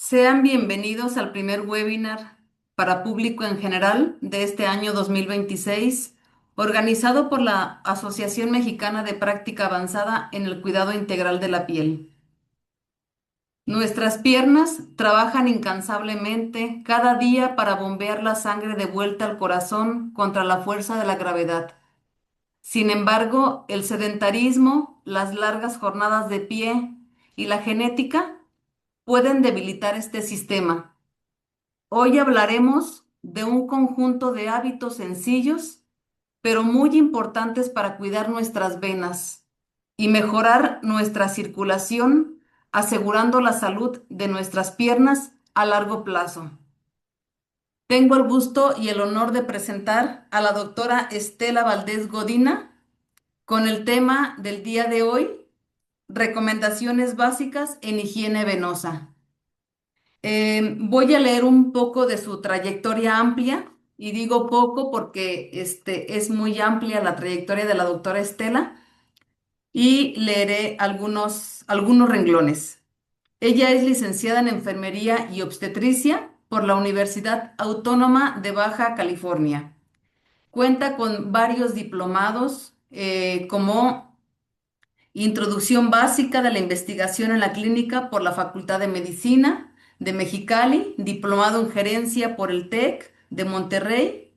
Sean bienvenidos al primer webinar para público en general de este año 2026, organizado por la Asociación Mexicana de Práctica Avanzada en el Cuidado Integral de la Piel. Nuestras piernas trabajan incansablemente cada día para bombear la sangre de vuelta al corazón contra la fuerza de la gravedad. Sin embargo, el sedentarismo, las largas jornadas de pie y la genética pueden debilitar este sistema. Hoy hablaremos de un conjunto de hábitos sencillos, pero muy importantes para cuidar nuestras venas y mejorar nuestra circulación, asegurando la salud de nuestras piernas a largo plazo. Tengo el gusto y el honor de presentar a la doctora Estela Valdés Godina con el tema del día de hoy, recomendaciones básicas en higiene venosa. Voy a leer un poco de su trayectoria amplia y digo poco porque es muy amplia la trayectoria de la doctora Estela y leeré algunos renglones. Ella es licenciada en Enfermería y Obstetricia por la Universidad Autónoma de Baja California. Cuenta con varios diplomados como Introducción básica de la investigación en la clínica por la Facultad de Medicina de Mexicali, diplomado en gerencia por el TEC de Monterrey,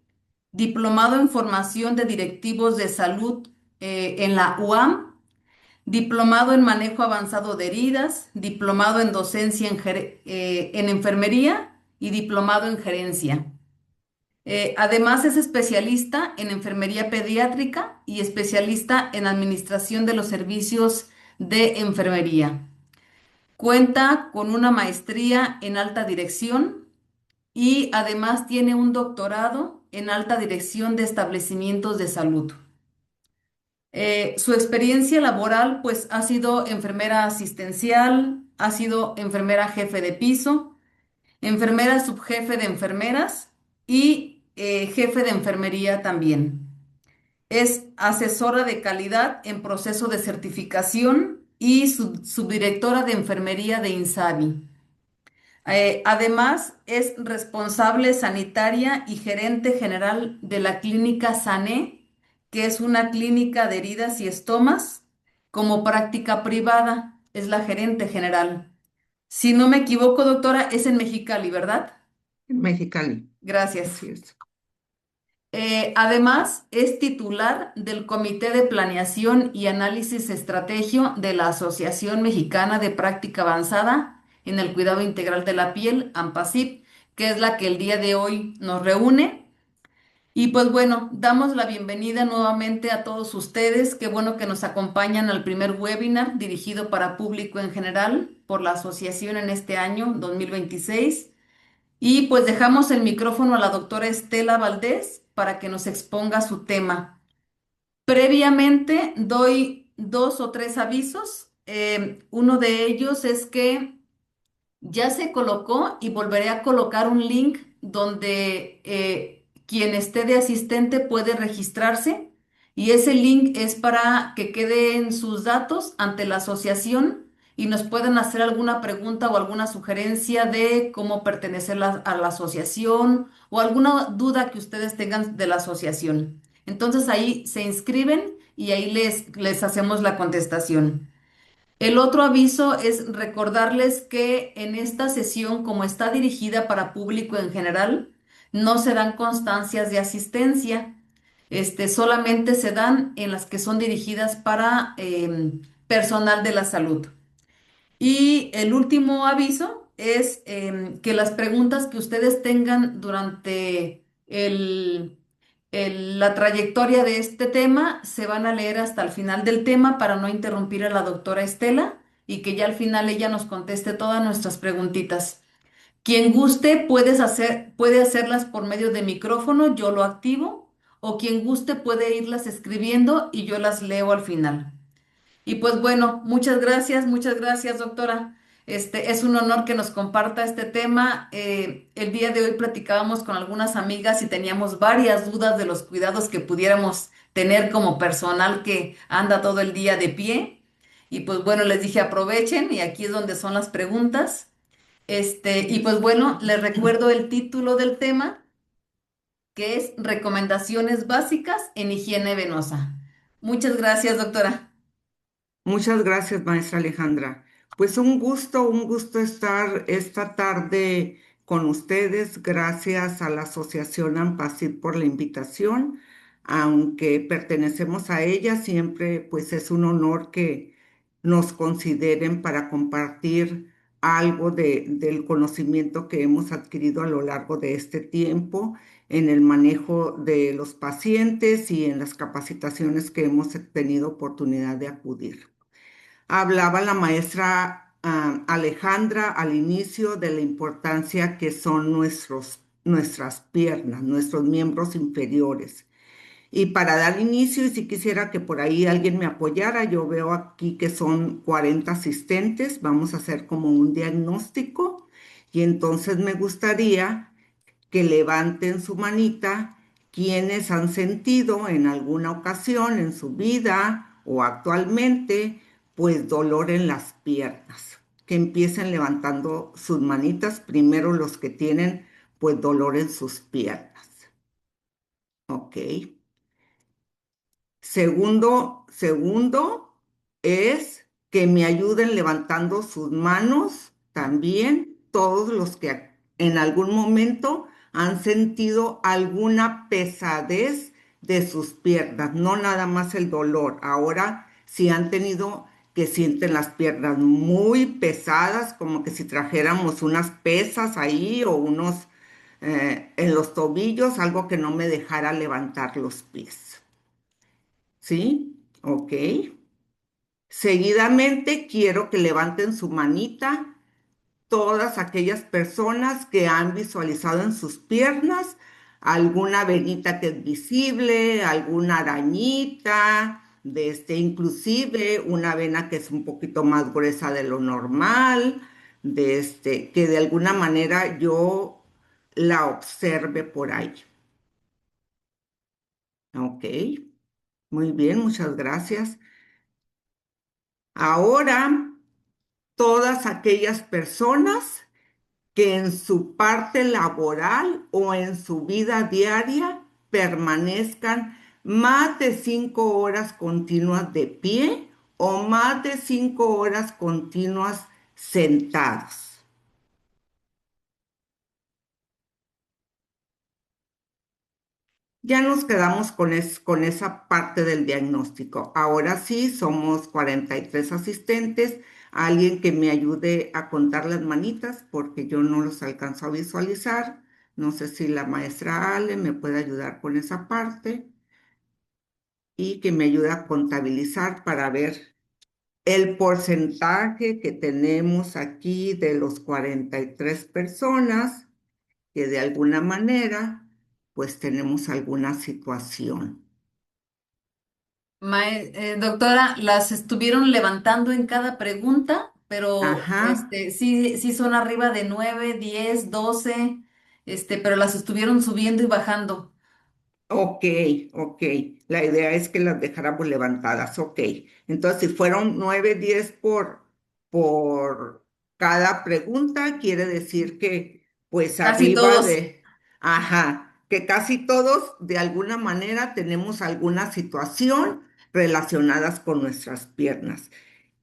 diplomado en formación de directivos de salud en la UAM, diplomado en manejo avanzado de heridas, diplomado en docencia en enfermería y diplomado en gerencia. Además es especialista en enfermería pediátrica y especialista en administración de los servicios de enfermería. Cuenta con una maestría en alta dirección y además tiene un doctorado en alta dirección de establecimientos de salud. Su experiencia laboral pues ha sido enfermera asistencial, ha sido enfermera jefe de piso, enfermera subjefe de enfermeras y jefe de enfermería también. Es asesora de calidad en proceso de certificación y subdirectora de enfermería de INSABI. Además, es responsable sanitaria y gerente general de la clínica SANE, que es una clínica de heridas y estomas, como práctica privada. Es la gerente general. Si no me equivoco, doctora, es en Mexicali, ¿verdad? En Mexicali, Gracias. así es. Además, es titular del Comité de Planeación y Análisis Estrategio de la Asociación Mexicana de Práctica Avanzada en el Cuidado Integral de la Piel, AMPACIP, que es la que el día de hoy nos reúne. Y pues bueno, damos la bienvenida nuevamente a todos ustedes. Qué bueno que nos acompañan al primer webinar dirigido para público en general por la asociación en este año 2026. Y pues dejamos el micrófono a la doctora Estela Valdés para que nos exponga su tema. Previamente doy dos o tres avisos. Uno de ellos es que ya se colocó y volveré a colocar un link donde quien esté de asistente puede registrarse y ese link es para que queden sus datos ante la asociación y nos puedan hacer alguna pregunta o alguna sugerencia de cómo pertenecer a la asociación o alguna duda que ustedes tengan de la asociación. Entonces ahí se inscriben y ahí les hacemos la contestación. El otro aviso es recordarles que en esta sesión, como está dirigida para público en general, no se dan constancias de asistencia. Solamente se dan en las que son dirigidas para personal de la salud. Y el último aviso es que las preguntas que ustedes tengan durante la trayectoria de este tema se van a leer hasta el final del tema para no interrumpir a la doctora Estela y que ya al final ella nos conteste todas nuestras preguntitas. Quien guste puede hacerlas por medio de micrófono, yo lo activo, o quien guste puede irlas escribiendo y yo las leo al final. Y pues bueno, muchas gracias, doctora. Es un honor que nos comparta este tema. El día de hoy platicábamos con algunas amigas y teníamos varias dudas de los cuidados que pudiéramos tener como personal que anda todo el día de pie. Y pues bueno, les dije aprovechen y aquí es donde son las preguntas. Y pues bueno, les recuerdo el título del tema, que es Recomendaciones básicas en higiene venosa. Muchas gracias, doctora. Muchas gracias, maestra Alejandra. Pues un gusto estar esta tarde con ustedes. Gracias a la Asociación Ampacid por la invitación. Aunque pertenecemos a ella, siempre pues es un honor que nos consideren para compartir algo del conocimiento que hemos adquirido a lo largo de este tiempo en el manejo de los pacientes y en las capacitaciones que hemos tenido oportunidad de acudir. Hablaba la maestra Alejandra al inicio de la importancia que son nuestras piernas, nuestros miembros inferiores. Y para dar inicio, y si quisiera que por ahí alguien me apoyara, yo veo aquí que son 40 asistentes, vamos a hacer como un diagnóstico y entonces me gustaría que levanten su manita quienes han sentido en alguna ocasión en su vida o actualmente, pues dolor en las piernas. Que empiecen levantando sus manitas, primero los que tienen pues dolor en sus piernas. Ok. Segundo es que me ayuden levantando sus manos también todos los que en algún momento han sentido alguna pesadez de sus piernas, no nada más el dolor. Ahora, si han tenido que sienten las piernas muy pesadas, como que si trajéramos unas pesas ahí o unos en los tobillos, algo que no me dejara levantar los pies. ¿Sí? Ok. Seguidamente quiero que levanten su manita todas aquellas personas que han visualizado en sus piernas alguna venita que es visible, alguna arañita, inclusive una vena que es un poquito más gruesa de lo normal, que de alguna manera yo la observe por ahí. Ok, muy bien, muchas gracias. Ahora todas aquellas personas que en su parte laboral o en su vida diaria permanezcan más de 5 horas continuas de pie o más de 5 horas continuas sentados. Ya nos quedamos con esa parte del diagnóstico. Ahora sí, somos 43 asistentes. Alguien que me ayude a contar las manitas porque yo no los alcanzo a visualizar. No sé si la maestra Ale me puede ayudar con esa parte y que me ayude a contabilizar para ver el porcentaje que tenemos aquí de los 43 personas que de alguna manera pues tenemos alguna situación. Doctora, las estuvieron levantando en cada pregunta, pero Ajá, sí, sí son arriba de 9, 10, 12, pero las estuvieron subiendo y bajando. ok, ok. La idea es que las dejáramos levantadas, ok. Entonces, si fueron 9, 10 por cada pregunta, quiere decir que, pues Casi arriba todos. de, ajá, que casi todos de alguna manera tenemos alguna situación relacionadas con nuestras piernas.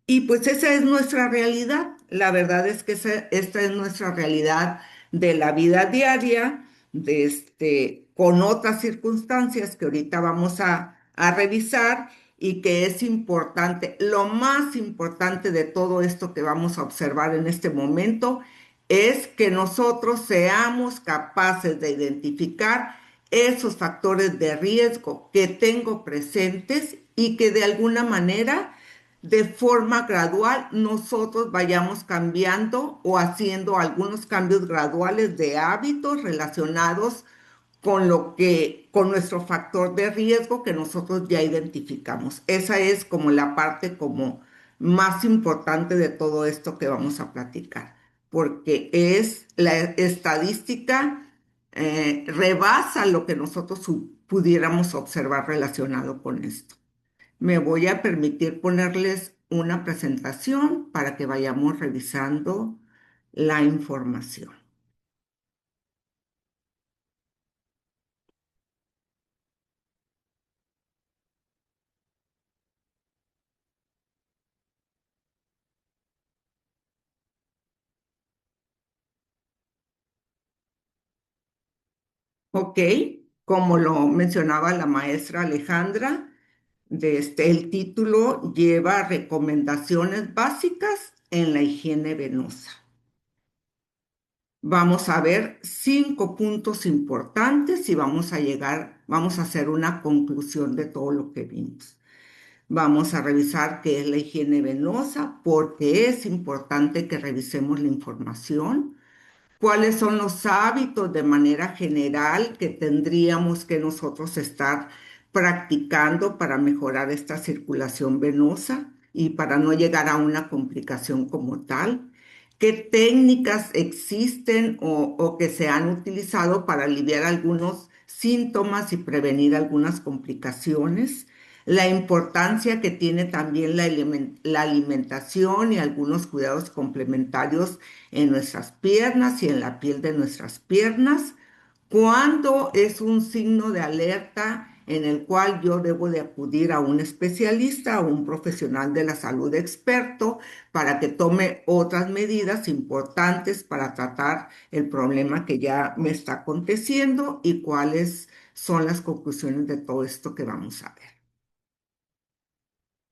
Y pues esa es nuestra realidad. La verdad es que esta es nuestra realidad de la vida diaria, con otras circunstancias que ahorita vamos a revisar y que es importante. Lo más importante de todo esto que vamos a observar en este momento es que nosotros seamos capaces de identificar esos factores de riesgo que tengo presentes y que de alguna manera de forma gradual nosotros vayamos cambiando o haciendo algunos cambios graduales de hábitos relacionados con nuestro factor de riesgo que nosotros ya identificamos. Esa es como la parte como más importante de todo esto que vamos a platicar, porque es la estadística rebasa lo que nosotros pudiéramos observar relacionado con esto. Me voy a permitir ponerles una presentación para que vayamos revisando la información. Ok, como lo mencionaba la maestra Alejandra, el título lleva recomendaciones básicas en la higiene venosa. Vamos a ver 5 puntos importantes y vamos a hacer una conclusión de todo lo que vimos. Vamos a revisar qué es la higiene venosa, porque es importante que revisemos la información. ¿Cuáles son los hábitos de manera general que tendríamos que nosotros estar practicando para mejorar esta circulación venosa y para no llegar a una complicación como tal? ¿Qué técnicas existen o que se han utilizado para aliviar algunos síntomas y prevenir algunas complicaciones? La importancia que tiene también la alimentación y algunos cuidados complementarios en nuestras piernas y en la piel de nuestras piernas, cuando es un signo de alerta en el cual yo debo de acudir a un especialista o un profesional de la salud experto para que tome otras medidas importantes para tratar el problema que ya me está aconteciendo y cuáles son las conclusiones de todo esto que vamos a ver.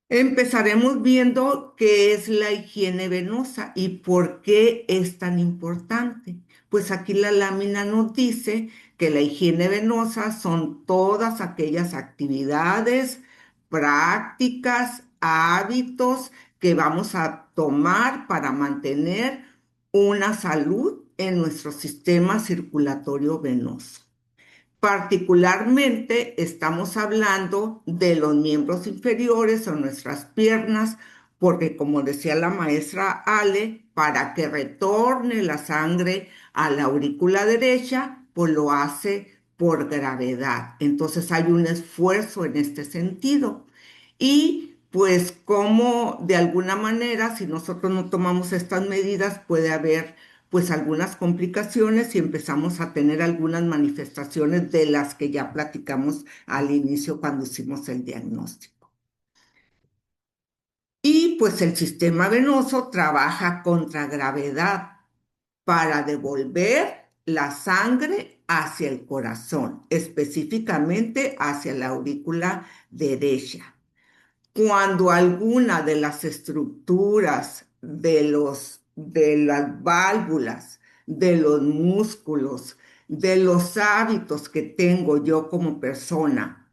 Empezaremos viendo qué es la higiene venosa y por qué es tan importante. Pues aquí la lámina nos dice que la higiene venosa son todas aquellas actividades, prácticas, hábitos que vamos a tomar para mantener una salud en nuestro sistema circulatorio venoso. Particularmente estamos hablando de los miembros inferiores o nuestras piernas, porque como decía la maestra Ale, para que retorne la sangre a la aurícula derecha, pues lo hace por gravedad. Entonces hay un esfuerzo en este sentido. Y pues como de alguna manera, si nosotros no tomamos estas medidas, puede haber pues algunas complicaciones y empezamos a tener algunas manifestaciones de las que ya platicamos al inicio cuando hicimos el diagnóstico. Y pues el sistema venoso trabaja contra gravedad para devolver la sangre hacia el corazón, específicamente hacia la aurícula derecha. Cuando alguna de las estructuras de las válvulas, de los músculos, de los hábitos que tengo yo como persona,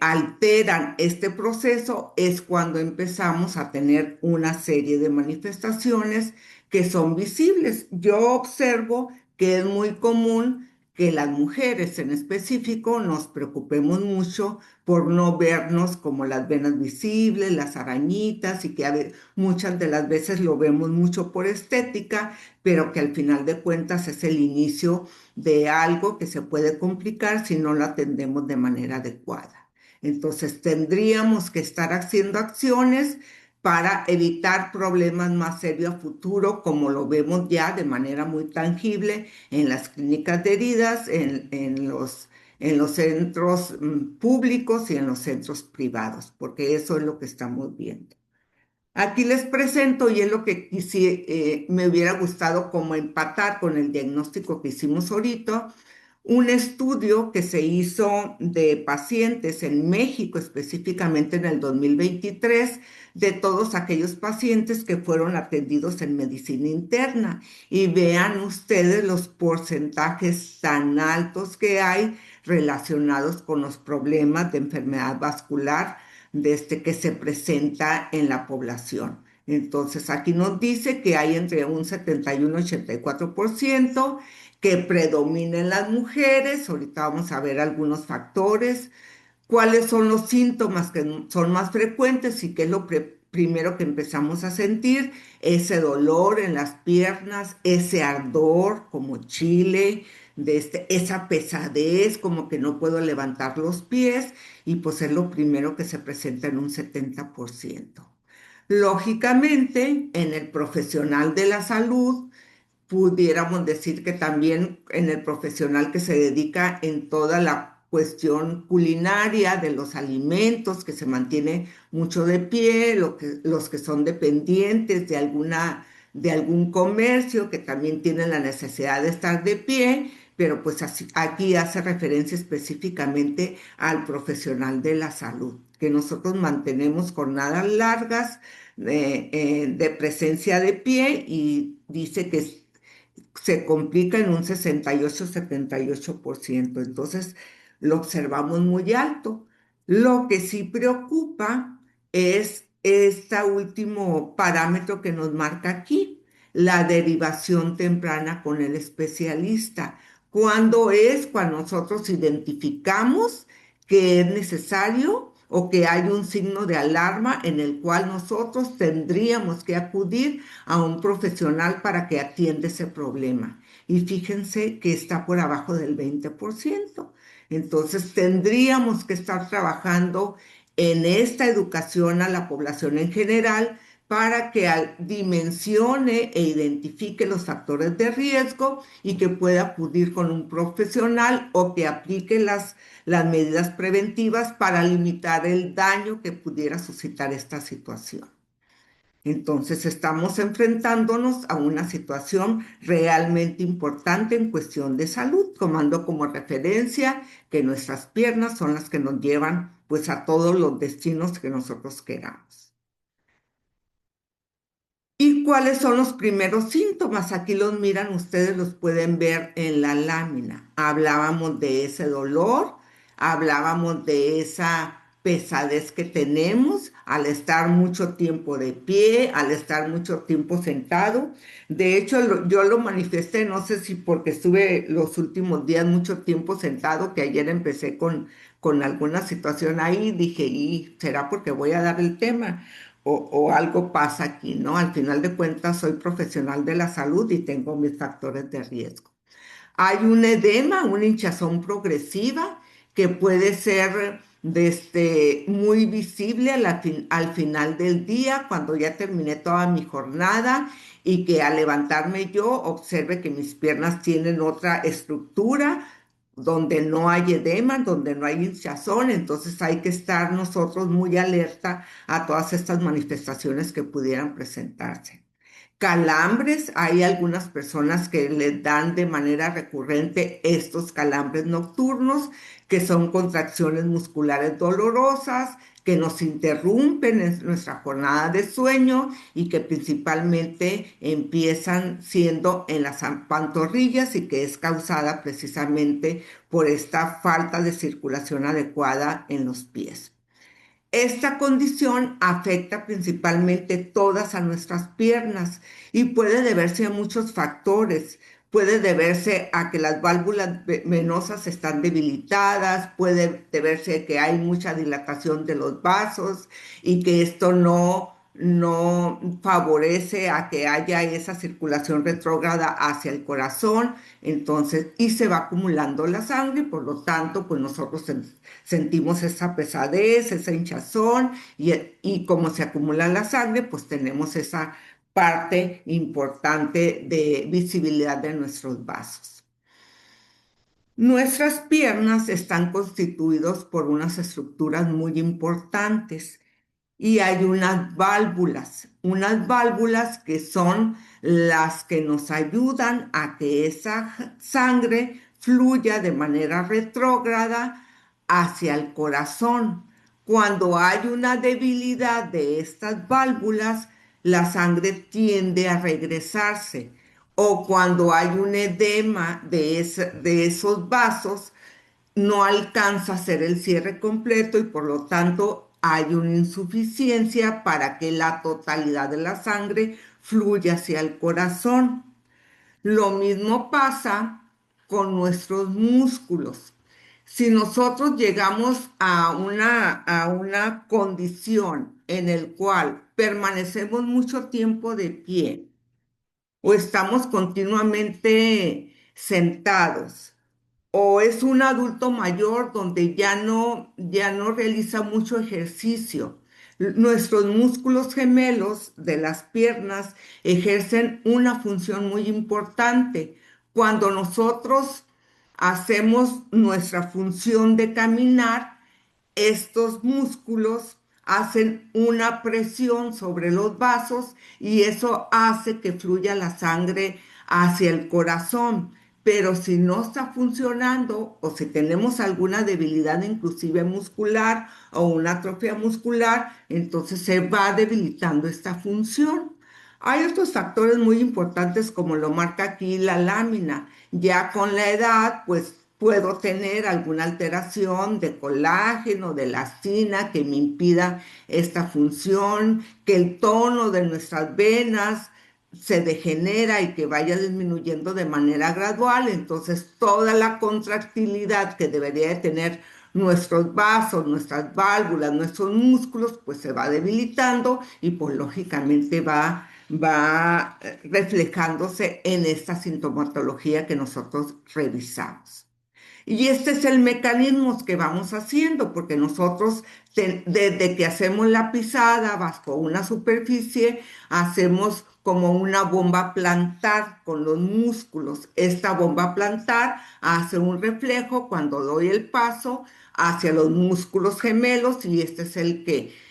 alteran este proceso, es cuando empezamos a tener una serie de manifestaciones que son visibles. Yo observo que es muy común que las mujeres en específico nos preocupemos mucho por no vernos como las venas visibles, las arañitas, y que muchas de las veces lo vemos mucho por estética, pero que al final de cuentas es el inicio de algo que se puede complicar si no lo atendemos de manera adecuada. Entonces tendríamos que estar haciendo acciones para evitar problemas más serios a futuro, como lo vemos ya de manera muy tangible en las clínicas de heridas, en los centros públicos y en los centros privados, porque eso es lo que estamos viendo. Aquí les presento, y es lo que me hubiera gustado como empatar con el diagnóstico que hicimos ahorita, un estudio que se hizo de pacientes en México, específicamente en el 2023, de todos aquellos pacientes que fueron atendidos en medicina interna. Y vean ustedes los porcentajes tan altos que hay relacionados con los problemas de enfermedad vascular que se presenta en la población. Entonces, aquí nos dice que hay entre un 71 y 84% que predominen las mujeres. Ahorita vamos a ver algunos factores. ¿Cuáles son los síntomas que son más frecuentes y qué es lo primero que empezamos a sentir? Ese dolor en las piernas, ese ardor como chile, esa pesadez como que no puedo levantar los pies, y pues es lo primero que se presenta en un 70%. Lógicamente, en el profesional de la salud, pudiéramos decir que también en el profesional que se dedica en toda la cuestión culinaria de los alimentos, que se mantiene mucho de pie, los que son dependientes de algún comercio, que también tienen la necesidad de estar de pie, pero pues aquí hace referencia específicamente al profesional de la salud, que nosotros mantenemos jornadas largas de presencia de pie y dice que se complica en un 68-78%. Entonces, lo observamos muy alto. Lo que sí preocupa es este último parámetro que nos marca aquí, la derivación temprana con el especialista. ¿Cuándo es cuando nosotros identificamos que es necesario o que hay un signo de alarma en el cual nosotros tendríamos que acudir a un profesional para que atienda ese problema? Y fíjense que está por abajo del 20%. Entonces tendríamos que estar trabajando en esta educación a la población en general para que dimensione e identifique los factores de riesgo y que pueda acudir con un profesional o que aplique las medidas preventivas para limitar el daño que pudiera suscitar esta situación. Entonces estamos enfrentándonos a una situación realmente importante en cuestión de salud, tomando como referencia que nuestras piernas son las que nos llevan pues a todos los destinos que nosotros queramos. ¿Y cuáles son los primeros síntomas? Aquí los miran, ustedes los pueden ver en la lámina. Hablábamos de ese dolor, hablábamos de esa pesadez que tenemos al estar mucho tiempo de pie, al estar mucho tiempo sentado. De hecho, yo lo manifesté, no sé si porque estuve los últimos días mucho tiempo sentado, que ayer empecé con alguna situación ahí, dije, ¿y será porque voy a dar el tema? O algo pasa aquí, ¿no? Al final de cuentas, soy profesional de la salud y tengo mis factores de riesgo. Hay un edema, una hinchazón progresiva que puede ser muy visible al final del día, cuando ya terminé toda mi jornada y que al levantarme yo observe que mis piernas tienen otra estructura, donde no hay edema, donde no hay hinchazón. Entonces hay que estar nosotros muy alerta a todas estas manifestaciones que pudieran presentarse. Calambres, hay algunas personas que les dan de manera recurrente estos calambres nocturnos, que son contracciones musculares dolorosas, que nos interrumpen en nuestra jornada de sueño y que principalmente empiezan siendo en las pantorrillas y que es causada precisamente por esta falta de circulación adecuada en los pies. Esta condición afecta principalmente todas a nuestras piernas y puede deberse a muchos factores. Puede deberse a que las válvulas venosas están debilitadas, puede deberse a que hay mucha dilatación de los vasos y que esto no favorece a que haya esa circulación retrógrada hacia el corazón. Entonces, y se va acumulando la sangre, por lo tanto, pues nosotros sentimos esa pesadez, esa hinchazón y como se acumula la sangre, pues tenemos esa parte importante de visibilidad de nuestros vasos. Nuestras piernas están constituidos por unas estructuras muy importantes y hay unas válvulas que son las que nos ayudan a que esa sangre fluya de manera retrógrada hacia el corazón. Cuando hay una debilidad de estas válvulas, la sangre tiende a regresarse. O cuando hay un edema de esos vasos, no alcanza a hacer el cierre completo y por lo tanto hay una insuficiencia para que la totalidad de la sangre fluya hacia el corazón. Lo mismo pasa con nuestros músculos. Si nosotros llegamos a una condición en el cual permanecemos mucho tiempo de pie o estamos continuamente sentados, o es un adulto mayor donde ya no realiza mucho ejercicio, Nuestros músculos gemelos de las piernas ejercen una función muy importante. Cuando nosotros hacemos nuestra función de caminar, estos músculos hacen una presión sobre los vasos y eso hace que fluya la sangre hacia el corazón. Pero si no está funcionando o si tenemos alguna debilidad inclusive muscular o una atrofia muscular, entonces se va debilitando esta función. Hay otros factores muy importantes como lo marca aquí la lámina. Ya con la edad, pues puedo tener alguna alteración de colágeno, de elastina que me impida esta función, que el tono de nuestras venas se degenera y que vaya disminuyendo de manera gradual. Entonces, toda la contractilidad que debería de tener nuestros vasos, nuestras válvulas, nuestros músculos, pues se va debilitando y pues lógicamente va reflejándose en esta sintomatología que nosotros revisamos. Y este es el mecanismo que vamos haciendo, porque nosotros desde que hacemos la pisada bajo una superficie, hacemos como una bomba plantar con los músculos. Esta bomba plantar hace un reflejo cuando doy el paso hacia los músculos gemelos y este es el que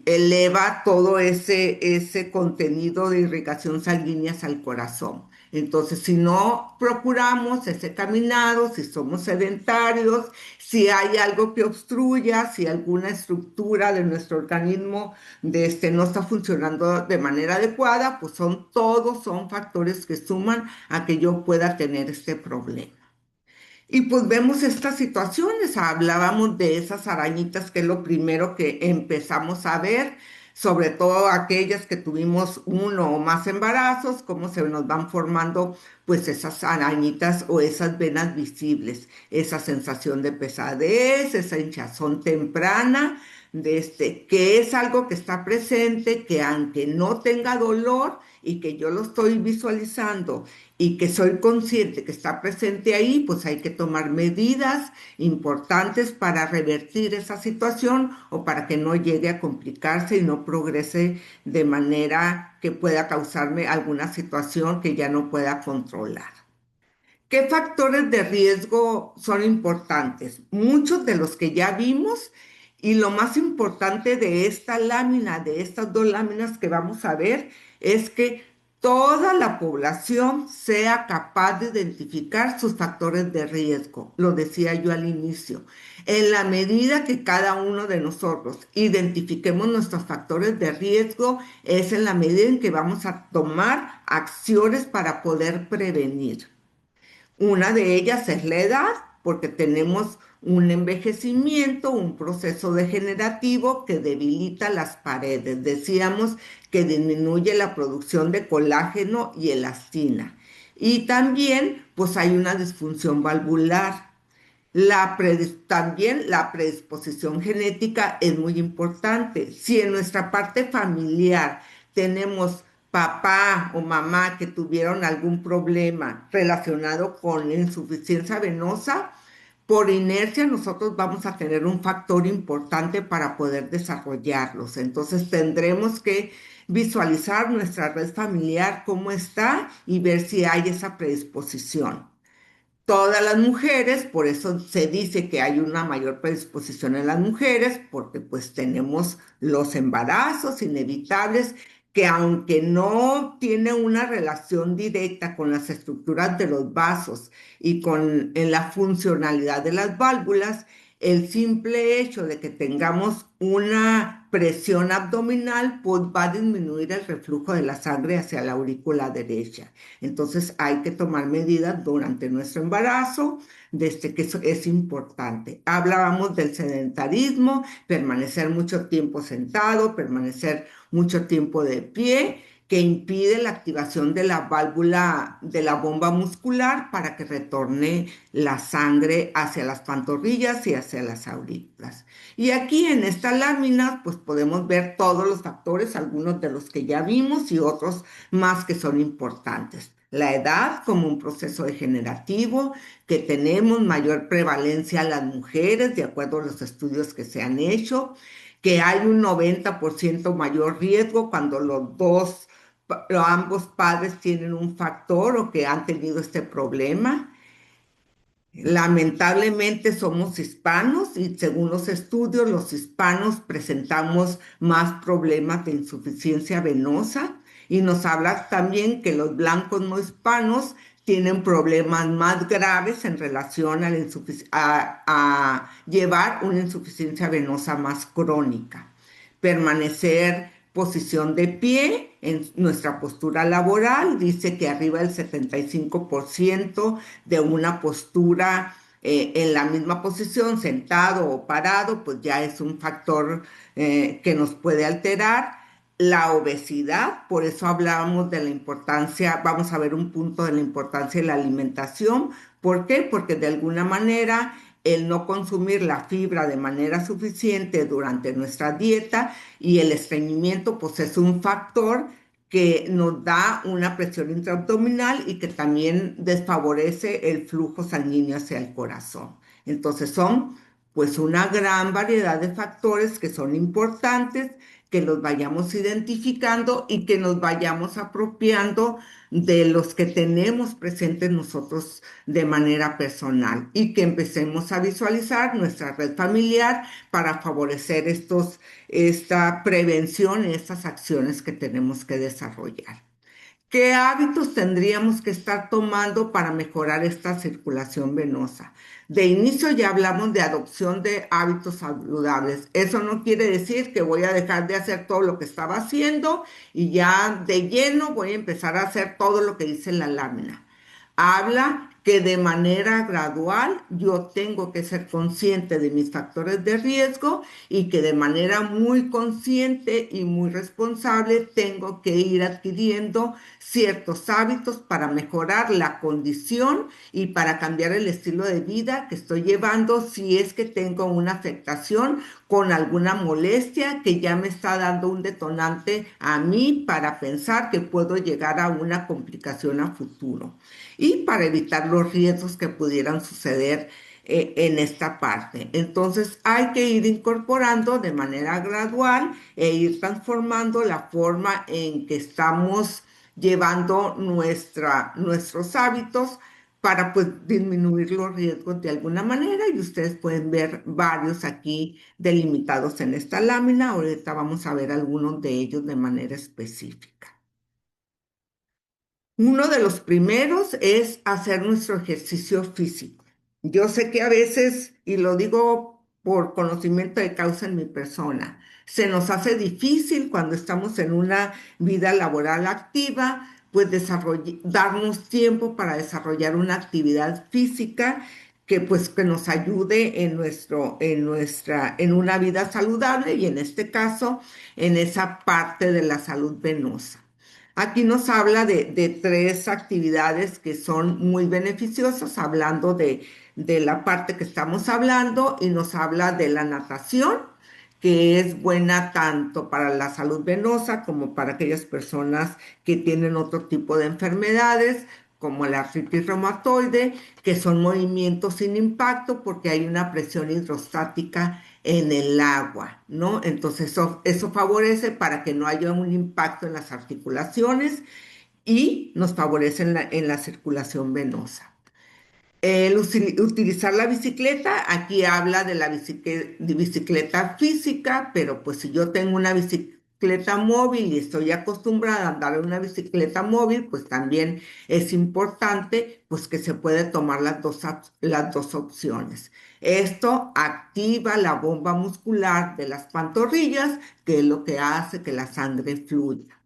eleva todo ese contenido de irrigación sanguínea al corazón. Entonces, si no procuramos ese caminado, si somos sedentarios, si hay algo que obstruya, si alguna estructura de nuestro organismo no está funcionando de manera adecuada, pues son factores que suman a que yo pueda tener este problema. Y pues vemos estas situaciones, hablábamos de esas arañitas que es lo primero que empezamos a ver, sobre todo aquellas que tuvimos uno o más embarazos, cómo se nos van formando pues esas arañitas o esas venas visibles, esa sensación de pesadez, esa hinchazón temprana, que es algo que está presente, que aunque no tenga dolor y que yo lo estoy visualizando, y que soy consciente que está presente ahí, pues hay que tomar medidas importantes para revertir esa situación o para que no llegue a complicarse y no progrese de manera que pueda causarme alguna situación que ya no pueda controlar. ¿Qué factores de riesgo son importantes? Muchos de los que ya vimos y lo más importante de esta lámina, de estas dos láminas que vamos a ver, es que toda la población sea capaz de identificar sus factores de riesgo. Lo decía yo al inicio. En la medida que cada uno de nosotros identifiquemos nuestros factores de riesgo, es en la medida en que vamos a tomar acciones para poder prevenir. Una de ellas es la edad, porque tenemos un envejecimiento, un proceso degenerativo que debilita las paredes. Decíamos que disminuye la producción de colágeno y elastina. Y también, pues hay una disfunción valvular. También la predisposición genética es muy importante. Si en nuestra parte familiar tenemos papá o mamá que tuvieron algún problema relacionado con insuficiencia venosa, por inercia nosotros vamos a tener un factor importante para poder desarrollarlos. Entonces tendremos que visualizar nuestra red familiar, cómo está y ver si hay esa predisposición. Todas las mujeres, por eso se dice que hay una mayor predisposición en las mujeres, porque pues tenemos los embarazos inevitables, que aunque no tiene una relación directa con las estructuras de los vasos y en la funcionalidad de las válvulas, el simple hecho de que tengamos una presión abdominal, pues va a disminuir el reflujo de la sangre hacia la aurícula derecha. Entonces hay que tomar medidas durante nuestro embarazo, desde que eso es importante. Hablábamos del sedentarismo, permanecer mucho tiempo sentado, permanecer mucho tiempo de pie, que impide la activación de la válvula de la bomba muscular para que retorne la sangre hacia las pantorrillas y hacia las aurículas. Y aquí en esta lámina, pues podemos ver todos los factores, algunos de los que ya vimos y otros más que son importantes. La edad como un proceso degenerativo, que tenemos mayor prevalencia a las mujeres, de acuerdo a los estudios que se han hecho, que hay un 90% mayor riesgo cuando los dos, ambos padres tienen un factor o que han tenido este problema. Lamentablemente somos hispanos y según los estudios, los hispanos presentamos más problemas de insuficiencia venosa y nos habla también que los blancos no hispanos tienen problemas más graves en relación a, a llevar una insuficiencia venosa más crónica. Permanecer posición de pie en nuestra postura laboral, dice que arriba del 75% de una postura en la misma posición, sentado o parado, pues ya es un factor que nos puede alterar. La obesidad, por eso hablábamos de la importancia, vamos a ver un punto de la importancia de la alimentación. ¿Por qué? Porque de alguna manera el no consumir la fibra de manera suficiente durante nuestra dieta y el estreñimiento, pues es un factor que nos da una presión intraabdominal y que también desfavorece el flujo sanguíneo hacia el corazón. Entonces son pues una gran variedad de factores que son importantes, que los vayamos identificando y que nos vayamos apropiando de los que tenemos presentes nosotros de manera personal y que empecemos a visualizar nuestra red familiar para favorecer esta prevención y estas acciones que tenemos que desarrollar. ¿Qué hábitos tendríamos que estar tomando para mejorar esta circulación venosa? De inicio ya hablamos de adopción de hábitos saludables. Eso no quiere decir que voy a dejar de hacer todo lo que estaba haciendo y ya de lleno voy a empezar a hacer todo lo que dice la lámina. Habla que de manera gradual yo tengo que ser consciente de mis factores de riesgo y que de manera muy consciente y muy responsable tengo que ir adquiriendo ciertos hábitos para mejorar la condición y para cambiar el estilo de vida que estoy llevando si es que tengo una afectación con alguna molestia que ya me está dando un detonante a mí para pensar que puedo llegar a una complicación a futuro y para evitar los riesgos que pudieran suceder en esta parte. Entonces hay que ir incorporando de manera gradual e ir transformando la forma en que estamos llevando nuestros hábitos para pues disminuir los riesgos de alguna manera y ustedes pueden ver varios aquí delimitados en esta lámina. Ahorita vamos a ver algunos de ellos de manera específica. Uno de los primeros es hacer nuestro ejercicio físico. Yo sé que a veces, y lo digo por conocimiento de causa en mi persona, se nos hace difícil cuando estamos en una vida laboral activa, pues darnos tiempo para desarrollar una actividad física que pues que nos ayude en una vida saludable y en este caso en esa parte de la salud venosa. Aquí nos habla de tres actividades que son muy beneficiosas, hablando de la parte que estamos hablando y nos habla de la natación, que es buena tanto para la salud venosa como para aquellas personas que tienen otro tipo de enfermedades, como la artritis reumatoide, que son movimientos sin impacto porque hay una presión hidrostática en el agua, ¿no? Entonces eso favorece para que no haya un impacto en las articulaciones y nos favorece en la circulación venosa. Utilizar la bicicleta, aquí habla de la de bicicleta física, pero pues si yo tengo una bicicleta móvil y estoy acostumbrada a andar en una bicicleta móvil, pues también es importante pues que se puede tomar las dos opciones. Esto activa la bomba muscular de las pantorrillas, que es lo que hace que la sangre fluya.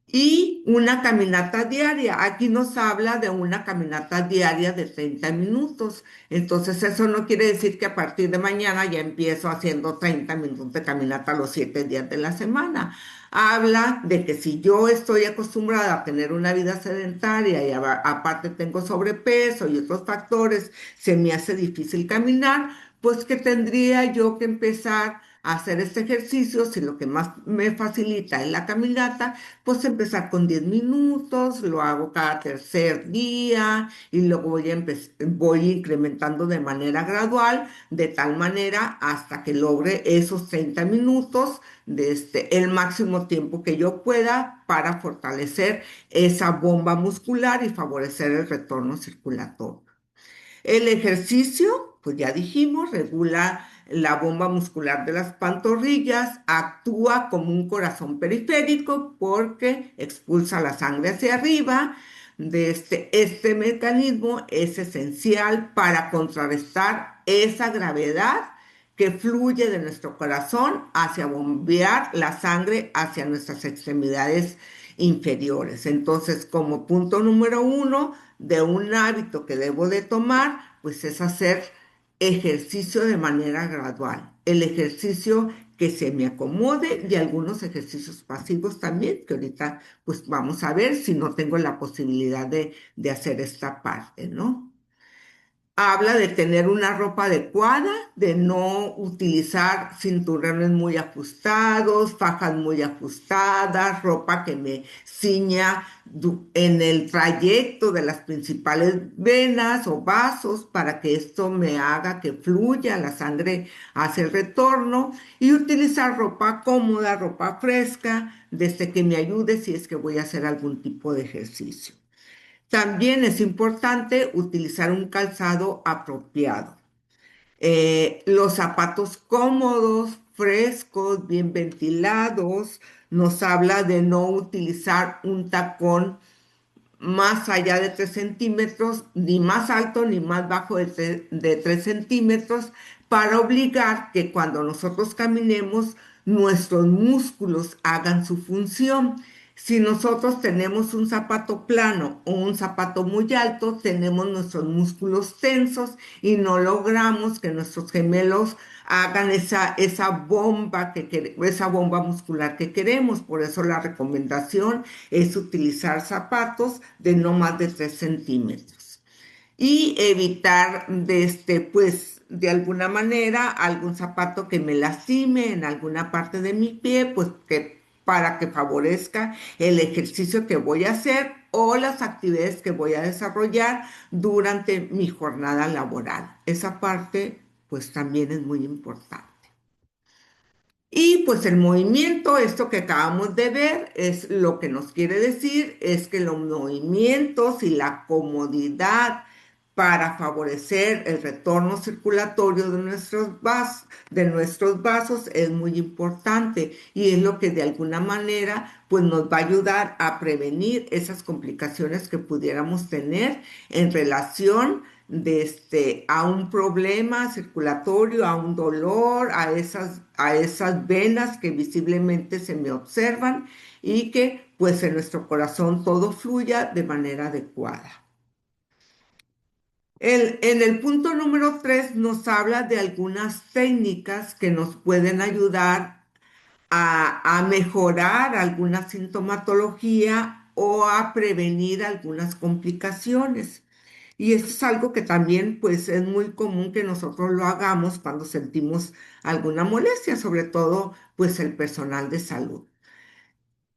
Y una caminata diaria. Aquí nos habla de una caminata diaria de 30 minutos. Entonces eso no quiere decir que a partir de mañana ya empiezo haciendo 30 minutos de caminata los 7 días de la semana. Habla de que si yo estoy acostumbrada a tener una vida sedentaria y aparte tengo sobrepeso y otros factores, se me hace difícil caminar, pues que tendría yo que empezar hacer este ejercicio, si lo que más me facilita es la caminata, pues empezar con 10 minutos, lo hago cada tercer día y luego voy incrementando de manera gradual, de tal manera hasta que logre esos 30 minutos el máximo tiempo que yo pueda para fortalecer esa bomba muscular y favorecer el retorno circulatorio. El ejercicio, pues ya dijimos, regula la bomba muscular de las pantorrillas, actúa como un corazón periférico porque expulsa la sangre hacia arriba. Este mecanismo es esencial para contrarrestar esa gravedad que fluye de nuestro corazón hacia bombear la sangre hacia nuestras extremidades inferiores. Entonces, como punto número uno de un hábito que debo de tomar, pues es hacer ejercicio de manera gradual. El ejercicio que se me acomode y algunos ejercicios pasivos también, que ahorita pues vamos a ver si no tengo la posibilidad de hacer esta parte, ¿no? Habla de tener una ropa adecuada, de no utilizar cinturones muy ajustados, fajas muy ajustadas, ropa que me ciña en el trayecto de las principales venas o vasos para que esto me haga que fluya la sangre hacia el retorno y utilizar ropa cómoda, ropa fresca, desde que me ayude si es que voy a hacer algún tipo de ejercicio. También es importante utilizar un calzado apropiado. Los zapatos cómodos, frescos, bien ventilados. Nos habla de no utilizar un tacón más allá de 3 centímetros, ni más alto ni más bajo de 3 centímetros, para obligar que cuando nosotros caminemos, nuestros músculos hagan su función. Si nosotros tenemos un zapato plano o un zapato muy alto, tenemos nuestros músculos tensos y no logramos que nuestros gemelos hagan esa bomba esa bomba muscular que queremos. Por eso la recomendación es utilizar zapatos de no más de 3 centímetros y evitar pues, de alguna manera algún zapato que me lastime en alguna parte de mi pie, pues para que favorezca el ejercicio que voy a hacer o las actividades que voy a desarrollar durante mi jornada laboral. Esa parte, pues también es muy importante. Y pues el movimiento, esto que acabamos de ver, es lo que nos quiere decir, es que los movimientos y la comodidad para favorecer el retorno circulatorio de nuestros vasos es muy importante y es lo que de alguna manera pues nos va a ayudar a prevenir esas complicaciones que pudiéramos tener en relación a un problema circulatorio, a un dolor, a esas venas que visiblemente se me observan y que pues en nuestro corazón todo fluya de manera adecuada. En el punto número 3 nos habla de algunas técnicas que nos pueden ayudar a mejorar alguna sintomatología o a prevenir algunas complicaciones. Y esto es algo que también pues es muy común que nosotros lo hagamos cuando sentimos alguna molestia, sobre todo pues el personal de salud.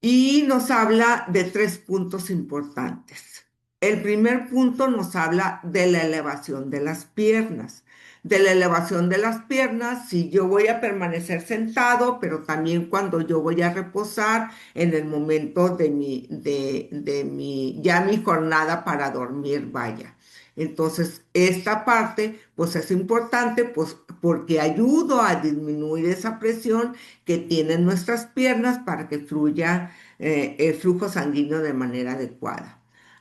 Y nos habla de 3 puntos importantes. El primer punto nos habla de la elevación de las piernas. De la elevación de las piernas, si yo voy a permanecer sentado, pero también cuando yo voy a reposar en el momento ya mi jornada para dormir, vaya. Entonces, esta parte, pues es importante, pues porque ayudo a disminuir esa presión que tienen nuestras piernas para que fluya el flujo sanguíneo de manera adecuada.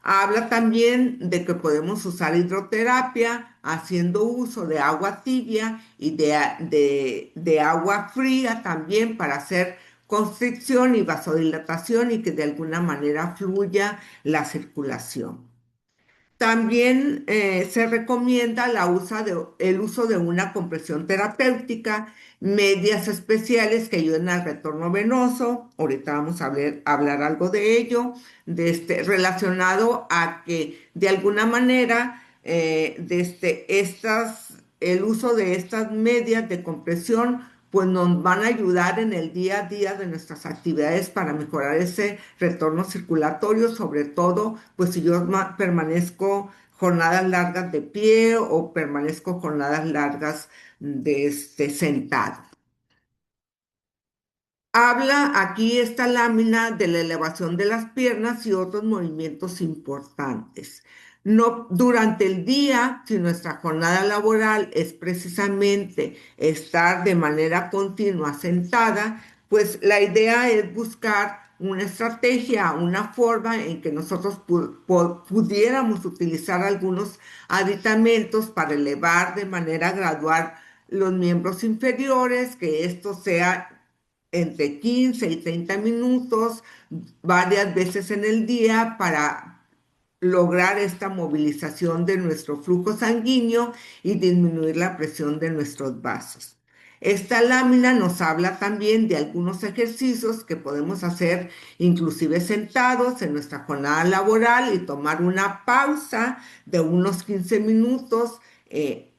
Habla también de que podemos usar hidroterapia haciendo uso de agua tibia y de agua fría también para hacer constricción y vasodilatación y que de alguna manera fluya la circulación. También se recomienda el uso de una compresión terapéutica, medias especiales que ayuden al retorno venoso. Ahorita vamos a hablar algo de ello, relacionado a que de alguna manera el uso de estas medias de compresión pues nos van a ayudar en el día a día de nuestras actividades para mejorar ese retorno circulatorio, sobre todo, pues si yo permanezco jornadas largas de pie o permanezco jornadas largas de sentado. Habla aquí esta lámina de la elevación de las piernas y otros movimientos importantes. No durante el día, si nuestra jornada laboral es precisamente estar de manera continua sentada, pues la idea es buscar una estrategia, una forma en que nosotros pudiéramos utilizar algunos aditamentos para elevar de manera gradual los miembros inferiores, que esto sea entre 15 y 30 minutos varias veces en el día para lograr esta movilización de nuestro flujo sanguíneo y disminuir la presión de nuestros vasos. Esta lámina nos habla también de algunos ejercicios que podemos hacer inclusive sentados en nuestra jornada laboral y tomar una pausa de unos 15 minutos,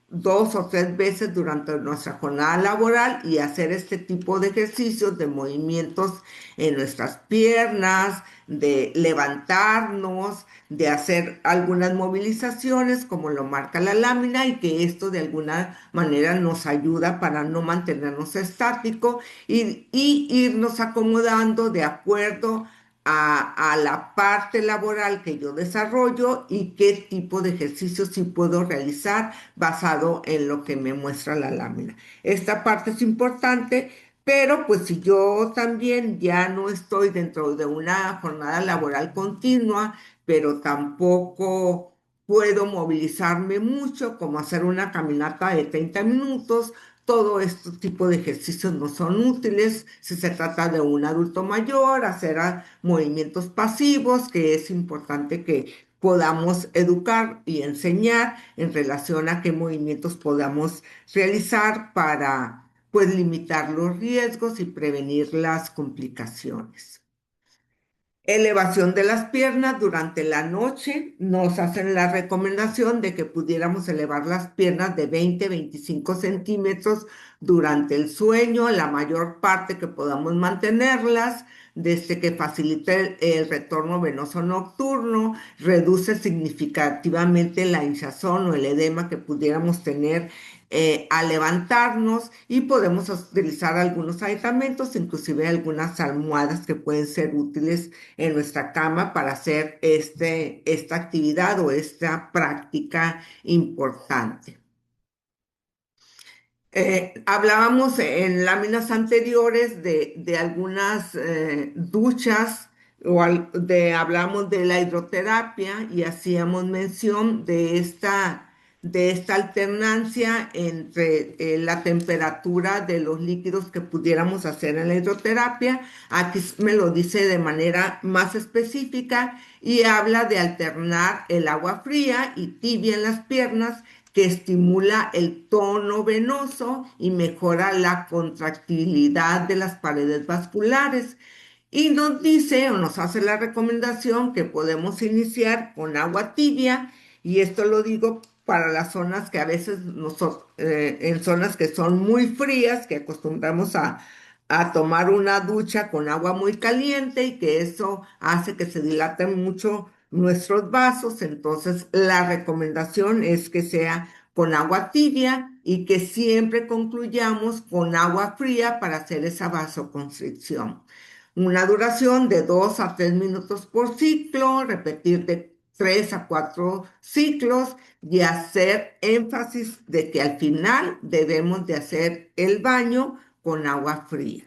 2 o 3 veces durante nuestra jornada laboral y hacer este tipo de ejercicios de movimientos en nuestras piernas, de levantarnos, de hacer algunas movilizaciones como lo marca la lámina y que esto de alguna manera nos ayuda para no mantenernos estáticos y irnos acomodando de acuerdo a la parte laboral que yo desarrollo y qué tipo de ejercicios sí puedo realizar basado en lo que me muestra la lámina. Esta parte es importante, pero pues si yo también ya no estoy dentro de una jornada laboral continua, pero tampoco puedo movilizarme mucho, como hacer una caminata de 30 minutos. Todo este tipo de ejercicios no son útiles si se trata de un adulto mayor, hacer movimientos pasivos, que es importante que podamos educar y enseñar en relación a qué movimientos podamos realizar para pues limitar los riesgos y prevenir las complicaciones. Elevación de las piernas durante la noche. Nos hacen la recomendación de que pudiéramos elevar las piernas de 20 a 25 centímetros durante el sueño, la mayor parte que podamos mantenerlas, desde que facilite el retorno venoso nocturno, reduce significativamente la hinchazón o el edema que pudiéramos tener al levantarnos y podemos utilizar algunos aditamentos, inclusive algunas almohadas que pueden ser útiles en nuestra cama para hacer esta actividad o esta práctica importante. Hablábamos en láminas anteriores de algunas duchas hablamos de la hidroterapia y hacíamos mención de esta alternancia entre la temperatura de los líquidos que pudiéramos hacer en la hidroterapia. Aquí me lo dice de manera más específica y habla de alternar el agua fría y tibia en las piernas que estimula el tono venoso y mejora la contractilidad de las paredes vasculares. Y nos dice o nos hace la recomendación que podemos iniciar con agua tibia, y esto lo digo para las zonas que a veces en zonas que son muy frías, que acostumbramos a tomar una ducha con agua muy caliente y que eso hace que se dilaten mucho nuestros vasos. Entonces, la recomendación es que sea con agua tibia y que siempre concluyamos con agua fría para hacer esa vasoconstricción. Una duración de 2 a 3 minutos por ciclo, repetir de 3 a 4 ciclos y hacer énfasis de que al final debemos de hacer el baño con agua fría.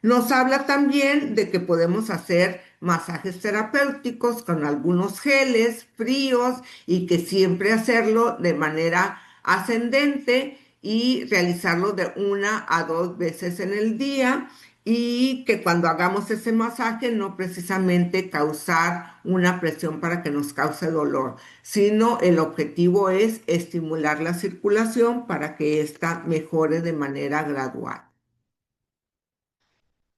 Nos habla también de que podemos hacer masajes terapéuticos con algunos geles fríos y que siempre hacerlo de manera ascendente y realizarlo de 1 a 2 veces en el día y que cuando hagamos ese masaje no precisamente causar una presión para que nos cause dolor, sino el objetivo es estimular la circulación para que ésta mejore de manera gradual.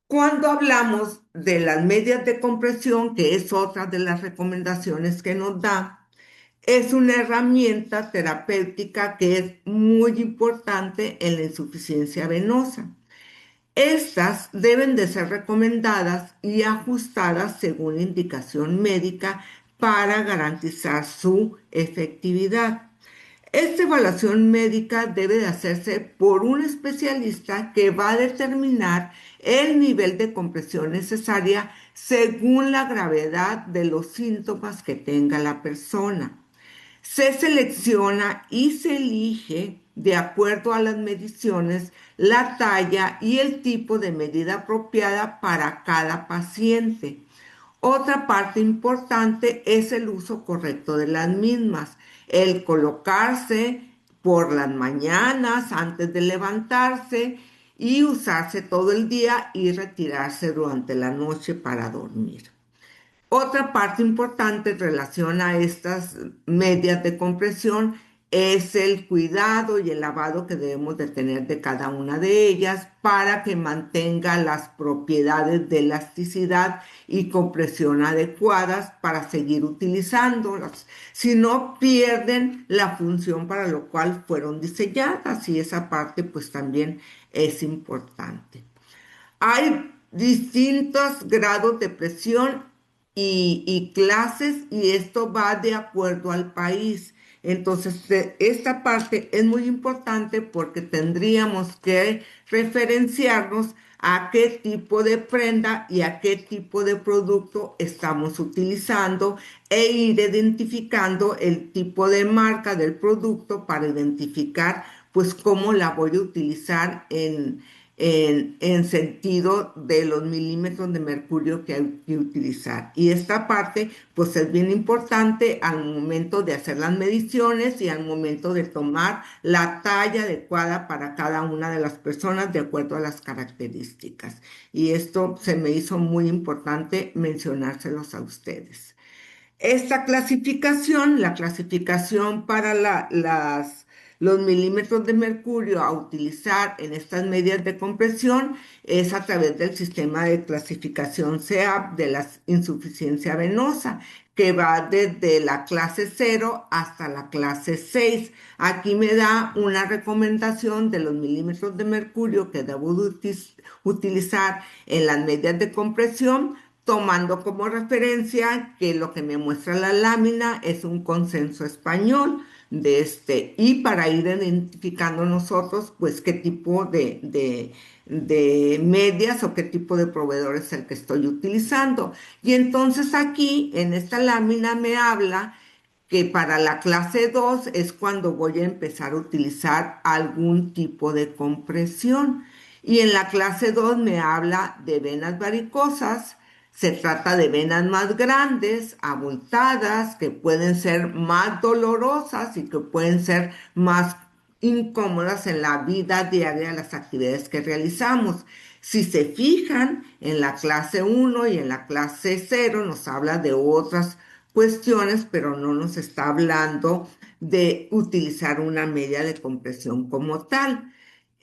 Cuando hablamos de las medias de compresión, que es otra de las recomendaciones que nos da, es una herramienta terapéutica que es muy importante en la insuficiencia venosa. Estas deben de ser recomendadas y ajustadas según indicación médica para garantizar su efectividad. Esta evaluación médica debe de hacerse por un especialista que va a determinar el nivel de compresión necesaria según la gravedad de los síntomas que tenga la persona. Se selecciona y se elige de acuerdo a las mediciones la talla y el tipo de medida apropiada para cada paciente. Otra parte importante es el uso correcto de las mismas, el colocarse por las mañanas antes de levantarse y usarse todo el día y retirarse durante la noche para dormir. Otra parte importante en relación a estas medias de compresión es el cuidado y el lavado que debemos de tener de cada una de ellas para que mantenga las propiedades de elasticidad y compresión adecuadas para seguir utilizándolas. Si no, pierden la función para lo cual fueron diseñadas y esa parte pues también es importante. Hay distintos grados de presión y clases y esto va de acuerdo al país. Entonces, esta parte es muy importante porque tendríamos que referenciarnos a qué tipo de prenda y a qué tipo de producto estamos utilizando e ir identificando el tipo de marca del producto para identificar pues cómo la voy a utilizar en sentido de los milímetros de mercurio que hay que utilizar. Y esta parte, pues es bien importante al momento de hacer las mediciones y al momento de tomar la talla adecuada para cada una de las personas de acuerdo a las características. Y esto se me hizo muy importante mencionárselos a ustedes. Esta clasificación, la clasificación para los milímetros de mercurio a utilizar en estas medias de compresión es a través del sistema de clasificación CEAP de la insuficiencia venosa, que va desde la clase 0 hasta la clase 6. Aquí me da una recomendación de los milímetros de mercurio que debo de utilizar en las medias de compresión tomando como referencia que lo que me muestra la lámina es un consenso español de y para ir identificando nosotros, pues qué tipo de medias o qué tipo de proveedor es el que estoy utilizando. Y entonces aquí en esta lámina me habla que para la clase 2 es cuando voy a empezar a utilizar algún tipo de compresión. Y en la clase 2 me habla de venas varicosas. Se trata de venas más grandes, abultadas, que pueden ser más dolorosas y que pueden ser más incómodas en la vida diaria, las actividades que realizamos. Si se fijan, en la clase 1 y en la clase 0 nos habla de otras cuestiones, pero no nos está hablando de utilizar una media de compresión como tal.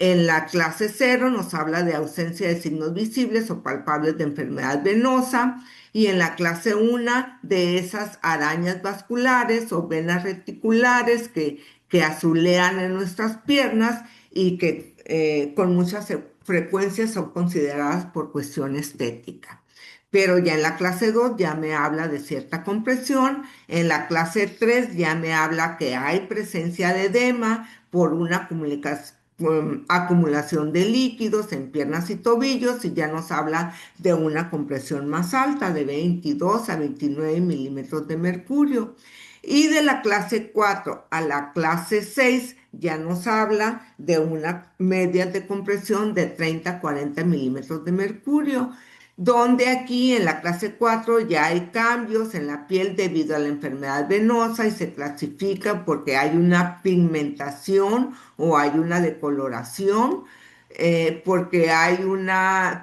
En la clase 0 nos habla de ausencia de signos visibles o palpables de enfermedad venosa y en la clase 1 de esas arañas vasculares o venas reticulares que azulean en nuestras piernas y que con mucha frecuencia son consideradas por cuestión estética. Pero ya en la clase 2 ya me habla de cierta compresión, en la clase 3 ya me habla que hay presencia de edema por una acumulación de líquidos en piernas y tobillos y ya nos habla de una compresión más alta de 22 a 29 milímetros de mercurio. Y de la clase 4 a la clase 6 ya nos habla de una media de compresión de 30 a 40 milímetros de mercurio, donde aquí en la clase 4 ya hay cambios en la piel debido a la enfermedad venosa y se clasifica porque hay una pigmentación o hay una decoloración, porque hay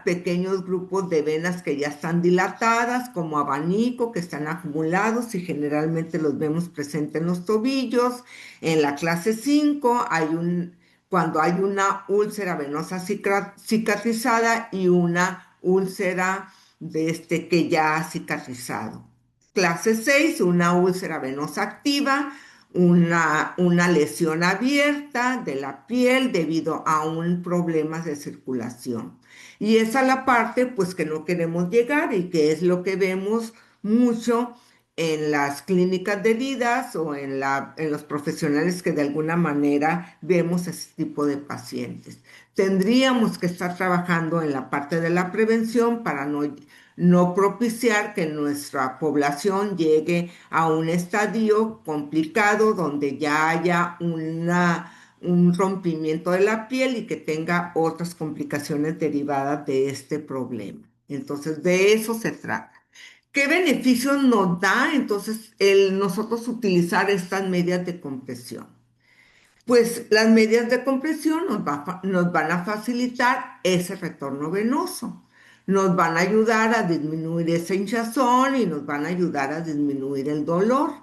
pequeños grupos de venas que ya están dilatadas, como abanico, que están acumulados y generalmente los vemos presentes en los tobillos. En la clase 5 cuando hay una úlcera venosa cicatrizada y una úlcera que ya ha cicatrizado. Clase 6 una úlcera venosa activa, una lesión abierta de la piel debido a un problema de circulación. Y esa es la parte pues que no queremos llegar y que es lo que vemos mucho en las clínicas de heridas o en los profesionales que de alguna manera vemos ese tipo de pacientes. Tendríamos que estar trabajando en la parte de la prevención para no propiciar que nuestra población llegue a un estadio complicado donde ya haya un rompimiento de la piel y que tenga otras complicaciones derivadas de este problema. Entonces, de eso se trata. ¿Qué beneficios nos da entonces el nosotros utilizar estas medias de compresión? Pues las medias de compresión nos van a facilitar ese retorno venoso, nos van a ayudar a disminuir esa hinchazón y nos van a ayudar a disminuir el dolor.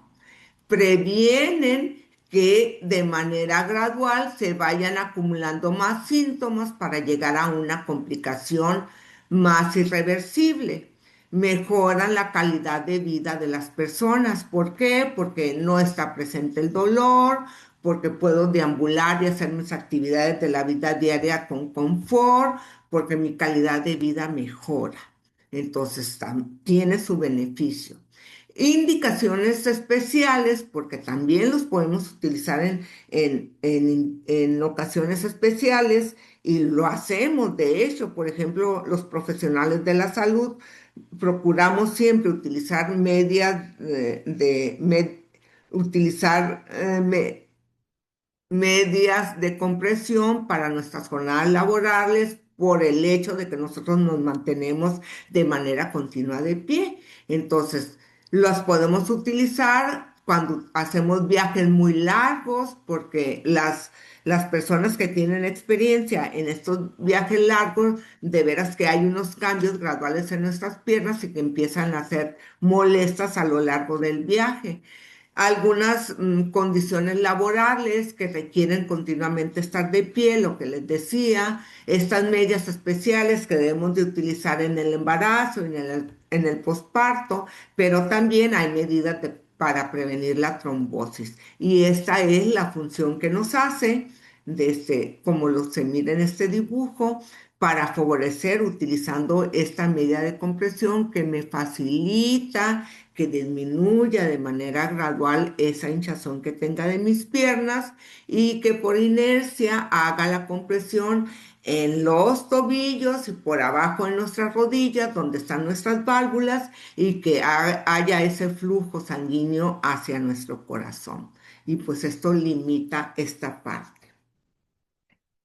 Previenen que de manera gradual se vayan acumulando más síntomas para llegar a una complicación más irreversible. Mejoran la calidad de vida de las personas. ¿Por qué? Porque no está presente el dolor, porque puedo deambular y hacer mis actividades de la vida diaria con confort, porque mi calidad de vida mejora. Entonces, tiene su beneficio. Indicaciones especiales, porque también los podemos utilizar en ocasiones especiales y lo hacemos. De hecho, por ejemplo, los profesionales de la salud procuramos siempre utilizar medias utilizar medias de compresión para nuestras jornadas laborales por el hecho de que nosotros nos mantenemos de manera continua de pie. Entonces, las podemos utilizar cuando hacemos viajes muy largos, porque las personas que tienen experiencia en estos viajes largos, de veras que hay unos cambios graduales en nuestras piernas y que empiezan a ser molestas a lo largo del viaje. Algunas condiciones laborales que requieren continuamente estar de pie, lo que les decía, estas medias especiales que debemos de utilizar en el embarazo, en el posparto, pero también hay medidas para prevenir la trombosis. Y esta es la función que nos hace, como se mira en este dibujo, para favorecer utilizando esta medida de compresión que me facilita que disminuya de manera gradual esa hinchazón que tenga de mis piernas y que por inercia haga la compresión en los tobillos y por abajo en nuestras rodillas, donde están nuestras válvulas, y que haya ese flujo sanguíneo hacia nuestro corazón. Y pues esto limita esta parte.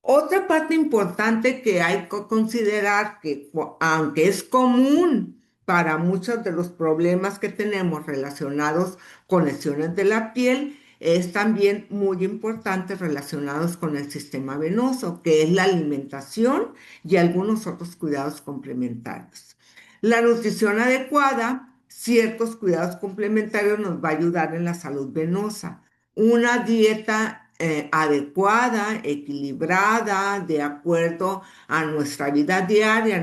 Otra parte importante que hay que considerar que aunque es común para muchos de los problemas que tenemos relacionados con lesiones de la piel, es también muy importante relacionados con el sistema venoso, que es la alimentación y algunos otros cuidados complementarios. La nutrición adecuada, ciertos cuidados complementarios nos va a ayudar en la salud venosa. Una dieta adecuada, equilibrada, de acuerdo a nuestra vida diaria,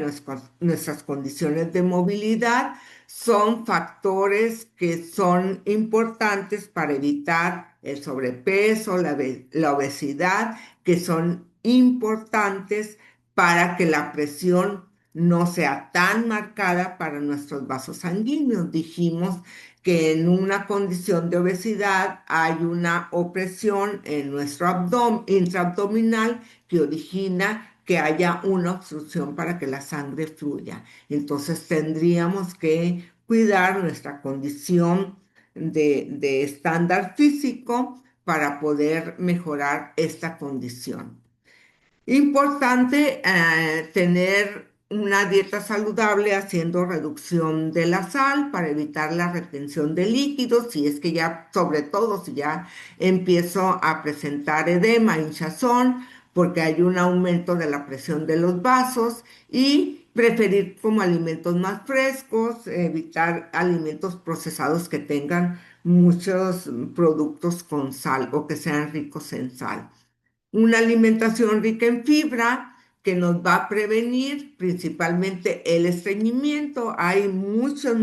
nuestras condiciones de movilidad, son factores que son importantes para evitar el sobrepeso, la obesidad, que son importantes para que la presión no sea tan marcada para nuestros vasos sanguíneos. Dijimos que en una condición de obesidad hay una opresión en nuestro abdomen intraabdominal que origina que haya una obstrucción para que la sangre fluya. Entonces tendríamos que cuidar nuestra condición de estándar físico para poder mejorar esta condición. Importante tener una dieta saludable haciendo reducción de la sal para evitar la retención de líquidos, si es que ya, sobre todo si ya empiezo a presentar edema, hinchazón, porque hay un aumento de la presión de los vasos y preferir como alimentos más frescos, evitar alimentos procesados que tengan muchos productos con sal o que sean ricos en sal. Una alimentación rica en fibra, que nos va a prevenir principalmente el estreñimiento. Hay muchas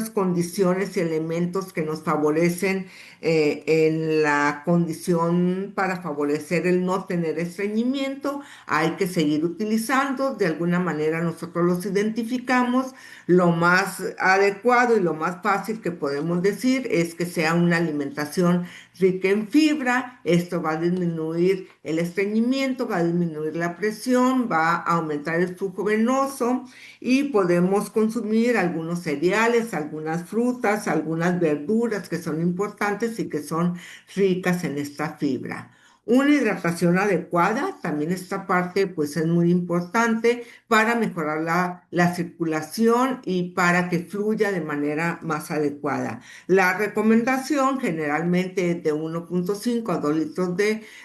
condiciones y elementos que nos favorecen en la condición para favorecer el no tener estreñimiento. Hay que seguir utilizando, de alguna manera nosotros los identificamos. Lo más adecuado y lo más fácil que podemos decir es que sea una alimentación rica en fibra. Esto va a disminuir el estreñimiento, va a disminuir la presión, va a aumentar el flujo venoso y podemos consumir algunos cereales, algunas frutas, algunas verduras que son importantes y que son ricas en esta fibra. Una hidratación adecuada, también esta parte pues es muy importante para mejorar la circulación y para que fluya de manera más adecuada. La recomendación generalmente es de 1,5 a 2 litros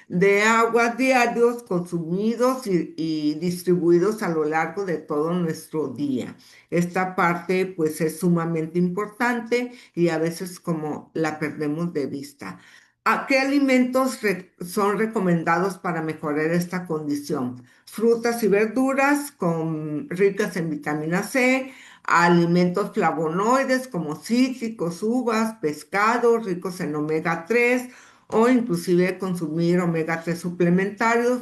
de agua diarios consumidos y distribuidos a lo largo de todo nuestro día. Esta parte pues es sumamente importante y a veces como la perdemos de vista. ¿A qué alimentos son recomendados para mejorar esta condición? Frutas y verduras ricas en vitamina C, alimentos flavonoides como cítricos, uvas, pescados ricos en omega 3 o inclusive consumir omega 3 suplementarios,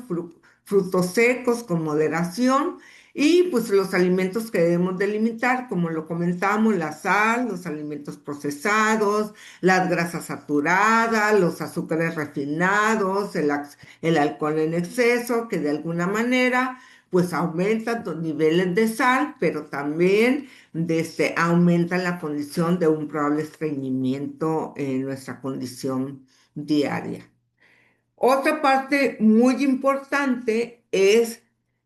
frutos secos con moderación y pues los alimentos que debemos delimitar, como lo comentamos, la sal, los alimentos procesados, las grasas saturadas, los azúcares refinados, el alcohol en exceso, que de alguna manera pues aumentan los niveles de sal, pero también aumentan la condición de un probable estreñimiento en nuestra condición diaria. Otra parte muy importante es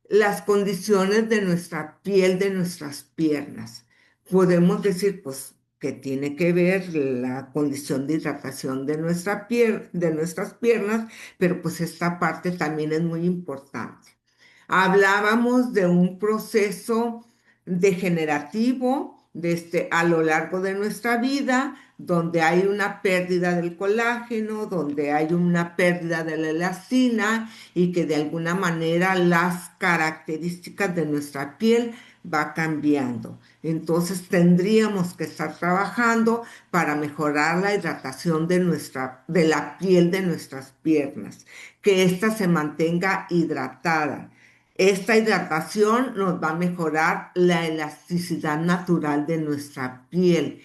las condiciones de nuestra piel, de nuestras piernas. Podemos decir, pues, que tiene que ver la condición de hidratación de nuestra piel, de nuestras piernas, pero pues esta parte también es muy importante. Hablábamos de un proceso degenerativo a lo largo de nuestra vida, donde hay una pérdida del colágeno, donde hay una pérdida de la elastina y que de alguna manera las características de nuestra piel va cambiando. Entonces tendríamos que estar trabajando para mejorar la hidratación de la piel de nuestras piernas, que ésta se mantenga hidratada. Esta hidratación nos va a mejorar la elasticidad natural de nuestra piel.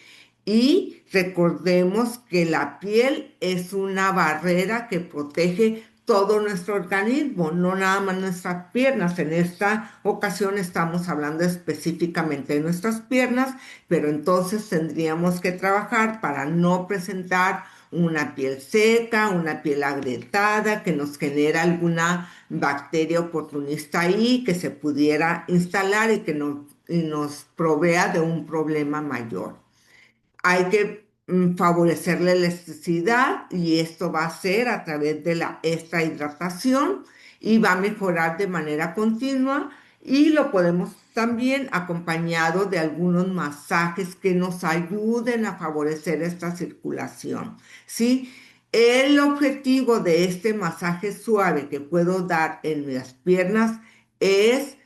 Y recordemos que la piel es una barrera que protege todo nuestro organismo, no nada más nuestras piernas. En esta ocasión estamos hablando específicamente de nuestras piernas, pero entonces tendríamos que trabajar para no presentar una piel seca, una piel agrietada, que nos genera alguna bacteria oportunista ahí que se pudiera instalar y nos provea de un problema mayor. Hay que favorecer la elasticidad y esto va a ser a través de esta hidratación y va a mejorar de manera continua y lo podemos también acompañado de algunos masajes que nos ayuden a favorecer esta circulación, ¿sí? El objetivo de este masaje suave que puedo dar en las piernas es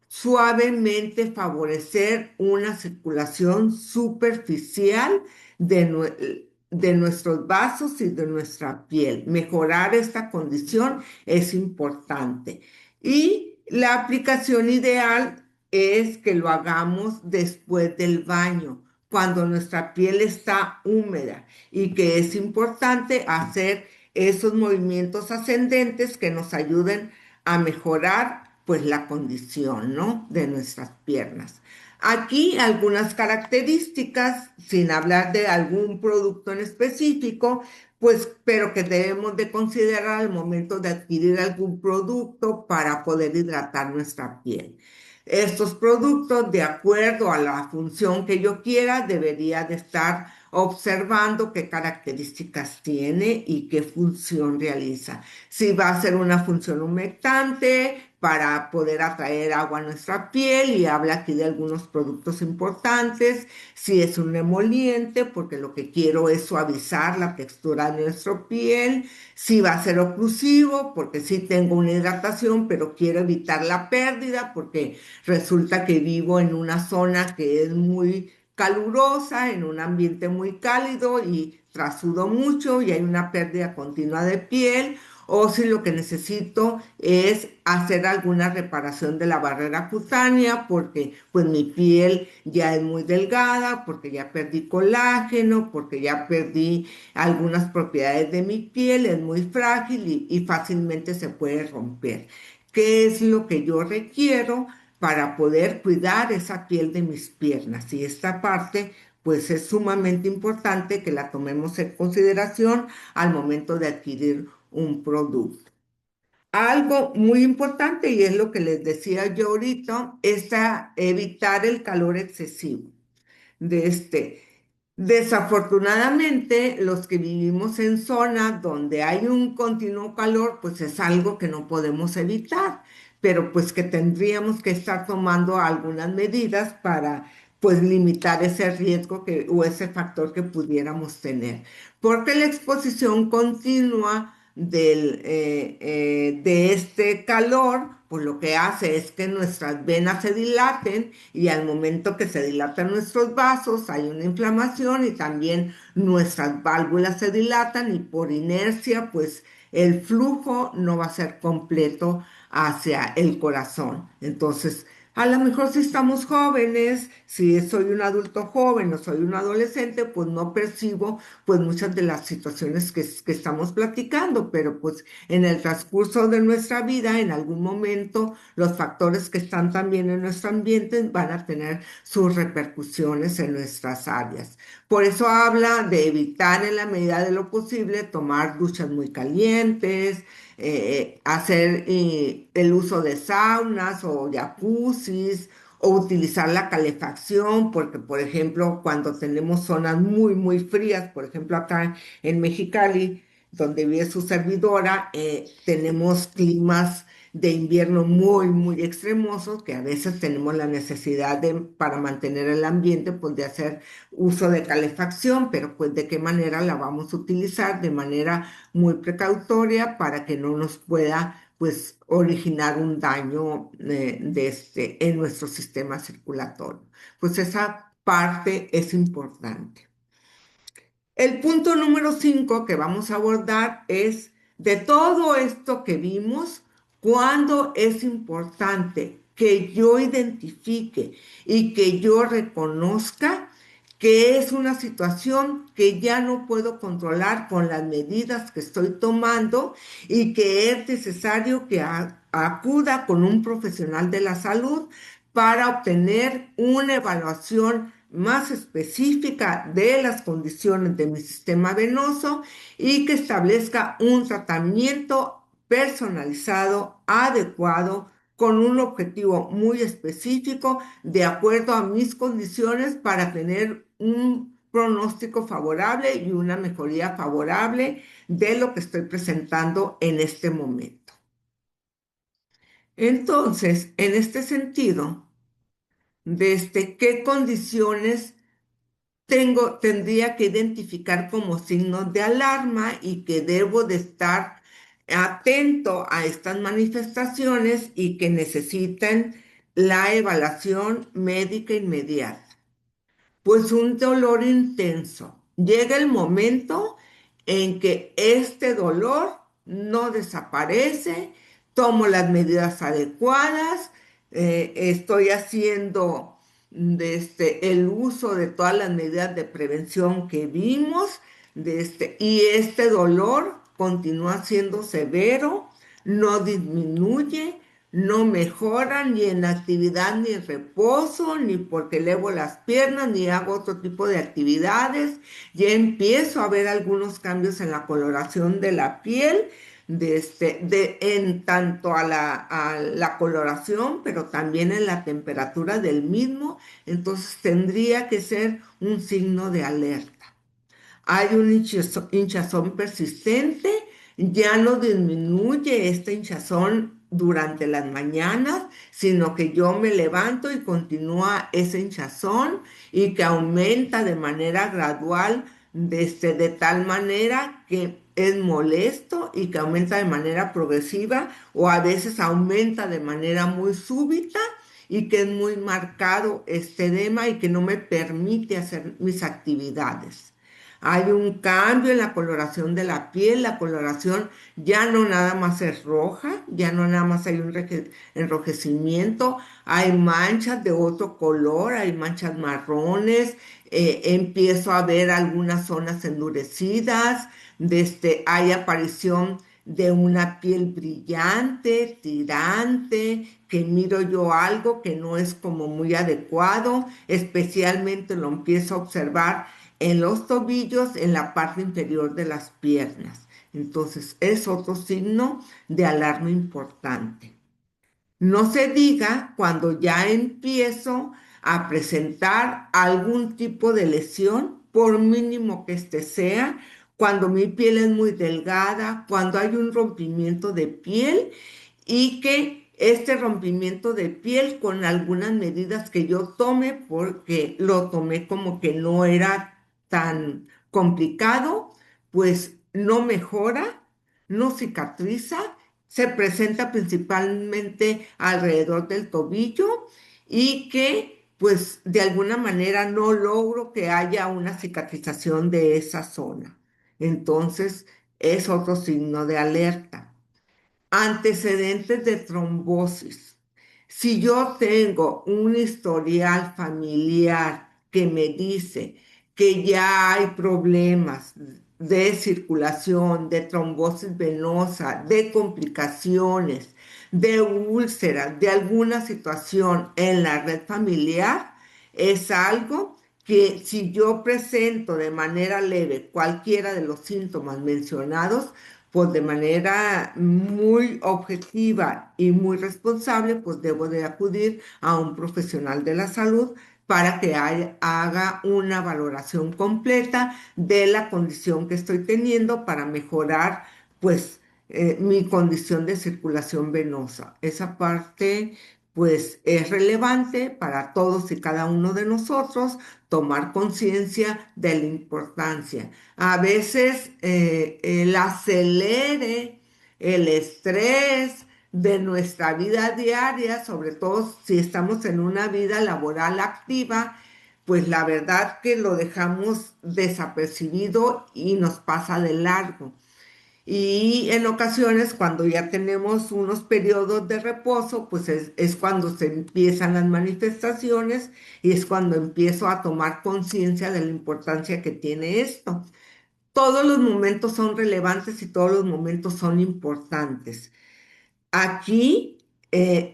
suavemente favorecer una circulación superficial de nuestros vasos y de nuestra piel. Mejorar esta condición es importante. Y la aplicación ideal es que lo hagamos después del baño, cuando nuestra piel está húmeda y que es importante hacer esos movimientos ascendentes que nos ayuden a mejorar pues la condición, ¿no? De nuestras piernas. Aquí algunas características, sin hablar de algún producto en específico, pues, pero que debemos de considerar al momento de adquirir algún producto para poder hidratar nuestra piel. Estos productos, de acuerdo a la función que yo quiera, debería de estar observando qué características tiene y qué función realiza. Si va a ser una función humectante para poder atraer agua a nuestra piel, y habla aquí de algunos productos importantes, si es un emoliente, porque lo que quiero es suavizar la textura de nuestra piel, si va a ser oclusivo, porque sí tengo una hidratación, pero quiero evitar la pérdida, porque resulta que vivo en una zona que es muy calurosa, en un ambiente muy cálido y trasudo mucho y hay una pérdida continua de piel, o si lo que necesito es hacer alguna reparación de la barrera cutánea porque pues mi piel ya es muy delgada, porque ya perdí colágeno, porque ya perdí algunas propiedades de mi piel, es muy frágil y fácilmente se puede romper. ¿Qué es lo que yo requiero para poder cuidar esa piel de mis piernas? Y esta parte pues es sumamente importante que la tomemos en consideración al momento de adquirir un producto. Algo muy importante, y es lo que les decía yo ahorita, es evitar el calor excesivo de este. Desafortunadamente, los que vivimos en zonas donde hay un continuo calor, pues es algo que no podemos evitar, pero pues que tendríamos que estar tomando algunas medidas para pues limitar ese riesgo o ese factor que pudiéramos tener. Porque la exposición continua de este calor, pues lo que hace es que nuestras venas se dilaten y al momento que se dilatan nuestros vasos hay una inflamación y también nuestras válvulas se dilatan y por inercia pues el flujo no va a ser completo hacia el corazón. Entonces, a lo mejor si estamos jóvenes, si soy un adulto joven o soy un adolescente, pues no percibo pues muchas de las situaciones que estamos platicando, pero pues en el transcurso de nuestra vida, en algún momento, los factores que están también en nuestro ambiente van a tener sus repercusiones en nuestras áreas. Por eso habla de evitar en la medida de lo posible tomar duchas muy calientes, hacer el uso de saunas o jacuzzis o utilizar la calefacción, porque por ejemplo, cuando tenemos zonas muy, muy frías, por ejemplo acá en Mexicali, donde vive su servidora, tenemos climas de invierno muy, muy extremosos, que a veces tenemos la necesidad de, para mantener el ambiente, pues de hacer uso de calefacción, pero pues de qué manera la vamos a utilizar, de manera muy precautoria para que no nos pueda pues originar un daño en nuestro sistema circulatorio. Pues esa parte es importante. El punto número 5 que vamos a abordar es de todo esto que vimos, cuándo es importante que yo identifique y que yo reconozca que es una situación que ya no puedo controlar con las medidas que estoy tomando y que es necesario que acuda con un profesional de la salud para obtener una evaluación más específica de las condiciones de mi sistema venoso y que establezca un tratamiento personalizado, adecuado, con un objetivo muy específico, de acuerdo a mis condiciones para tener un pronóstico favorable y una mejoría favorable de lo que estoy presentando en este momento. Entonces, en este sentido, desde qué condiciones tendría que identificar como signos de alarma y que debo de estar atento a estas manifestaciones y que necesitan la evaluación médica inmediata. Pues un dolor intenso. Llega el momento en que este dolor no desaparece, tomo las medidas adecuadas, estoy haciendo el uso de todas las medidas de prevención que vimos, y este dolor continúa siendo severo, no disminuye, no mejora ni en actividad ni en reposo, ni porque elevo las piernas, ni hago otro tipo de actividades. Ya empiezo a ver algunos cambios en la coloración de la piel, en tanto a la coloración, pero también en la temperatura del mismo. Entonces tendría que ser un signo de alerta. Hay un hinchazón persistente, ya no disminuye esta hinchazón durante las mañanas, sino que yo me levanto y continúa ese hinchazón y que aumenta de manera gradual, de tal manera que es molesto y que aumenta de manera progresiva o a veces aumenta de manera muy súbita y que es muy marcado este edema y que no me permite hacer mis actividades. Hay un cambio en la coloración de la piel, la coloración ya no nada más es roja, ya no nada más hay un enrojecimiento, hay manchas de otro color, hay manchas marrones, empiezo a ver algunas zonas endurecidas, hay aparición de una piel brillante, tirante, que miro yo algo que no es como muy adecuado, especialmente lo empiezo a observar en los tobillos, en la parte inferior de las piernas. Entonces, es otro signo de alarma importante. No se diga cuando ya empiezo a presentar algún tipo de lesión, por mínimo que este sea, cuando mi piel es muy delgada, cuando hay un rompimiento de piel y que este rompimiento de piel con algunas medidas que yo tome, porque lo tomé como que no era tan complicado, pues no mejora, no cicatriza, se presenta principalmente alrededor del tobillo y que pues de alguna manera no logro que haya una cicatrización de esa zona. Entonces es otro signo de alerta. Antecedentes de trombosis. Si yo tengo un historial familiar que me dice que ya hay problemas de circulación, de trombosis venosa, de complicaciones, de úlceras, de alguna situación en la red familiar, es algo que si yo presento de manera leve cualquiera de los síntomas mencionados, pues de manera muy objetiva y muy responsable, pues debo de acudir a un profesional de la salud para que haga una valoración completa de la condición que estoy teniendo para mejorar, pues, mi condición de circulación venosa. Esa parte, pues, es relevante para todos y cada uno de nosotros tomar conciencia de la importancia. A veces el acelere, el estrés de nuestra vida diaria, sobre todo si estamos en una vida laboral activa, pues la verdad que lo dejamos desapercibido y nos pasa de largo. Y en ocasiones, cuando ya tenemos unos periodos de reposo, pues es cuando se empiezan las manifestaciones y es cuando empiezo a tomar conciencia de la importancia que tiene esto. Todos los momentos son relevantes y todos los momentos son importantes. Aquí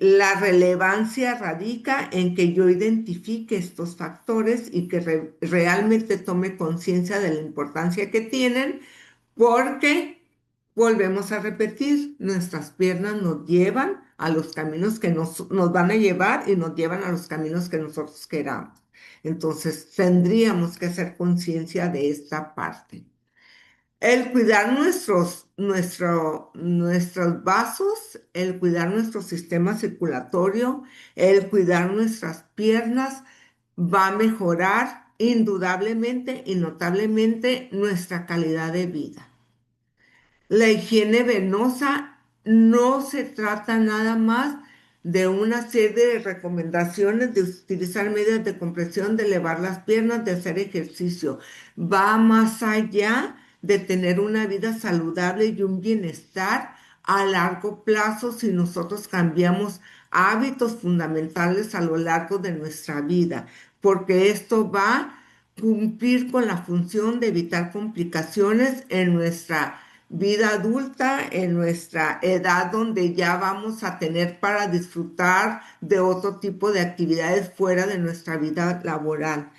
la relevancia radica en que yo identifique estos factores y que realmente tome conciencia de la importancia que tienen, porque volvemos a repetir, nuestras piernas nos llevan a los caminos que nos van a llevar y nos llevan a los caminos que nosotros queramos. Entonces, tendríamos que hacer conciencia de esta parte. El cuidar nuestros vasos, el cuidar nuestro sistema circulatorio, el cuidar nuestras piernas va a mejorar indudablemente y notablemente nuestra calidad de vida. La higiene venosa no se trata nada más de una serie de recomendaciones de utilizar medidas de compresión, de elevar las piernas, de hacer ejercicio. Va más allá de tener una vida saludable y un bienestar a largo plazo si nosotros cambiamos hábitos fundamentales a lo largo de nuestra vida, porque esto va a cumplir con la función de evitar complicaciones en nuestra vida adulta, en nuestra edad donde ya vamos a tener para disfrutar de otro tipo de actividades fuera de nuestra vida laboral.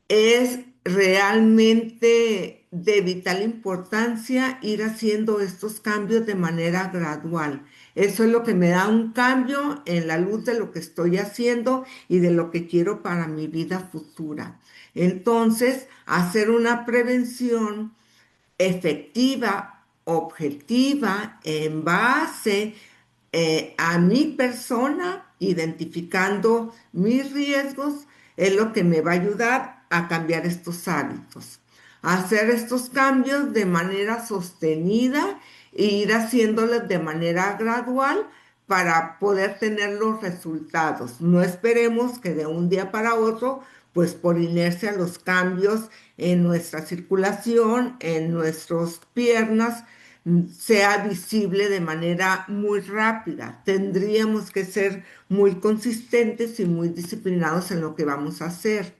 Es realmente de vital importancia ir haciendo estos cambios de manera gradual. Eso es lo que me da un cambio en la luz de lo que estoy haciendo y de lo que quiero para mi vida futura. Entonces, hacer una prevención efectiva, objetiva, en base a mi persona, identificando mis riesgos, es lo que me va a ayudar a cambiar estos hábitos, a hacer estos cambios de manera sostenida e ir haciéndolos de manera gradual para poder tener los resultados. No esperemos que de un día para otro, pues por inercia, los cambios en nuestra circulación, en nuestras piernas, sea visible de manera muy rápida. Tendríamos que ser muy consistentes y muy disciplinados en lo que vamos a hacer.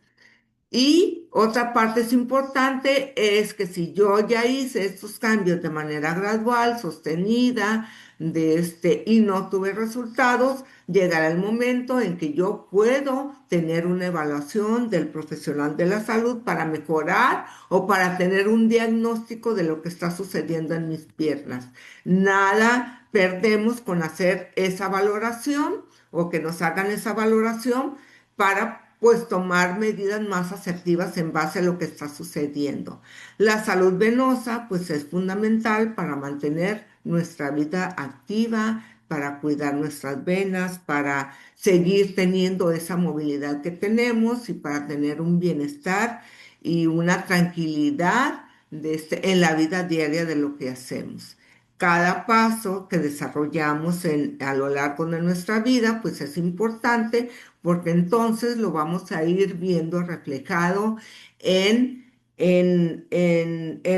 Y otra parte es importante es que si yo ya hice estos cambios de manera gradual, sostenida, y no tuve resultados, llegará el momento en que yo puedo tener una evaluación del profesional de la salud para mejorar o para tener un diagnóstico de lo que está sucediendo en mis piernas. Nada perdemos con hacer esa valoración o que nos hagan esa valoración para pues tomar medidas más asertivas en base a lo que está sucediendo. La salud venosa pues es fundamental para mantener nuestra vida activa, para cuidar nuestras venas, para seguir teniendo esa movilidad que tenemos y para tener un bienestar y una tranquilidad en la vida diaria de lo que hacemos. Cada paso que desarrollamos a lo largo de nuestra vida, pues es importante porque entonces lo vamos a ir viendo reflejado en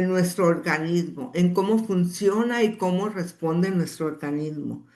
nuestro organismo, en cómo funciona y cómo responde nuestro organismo.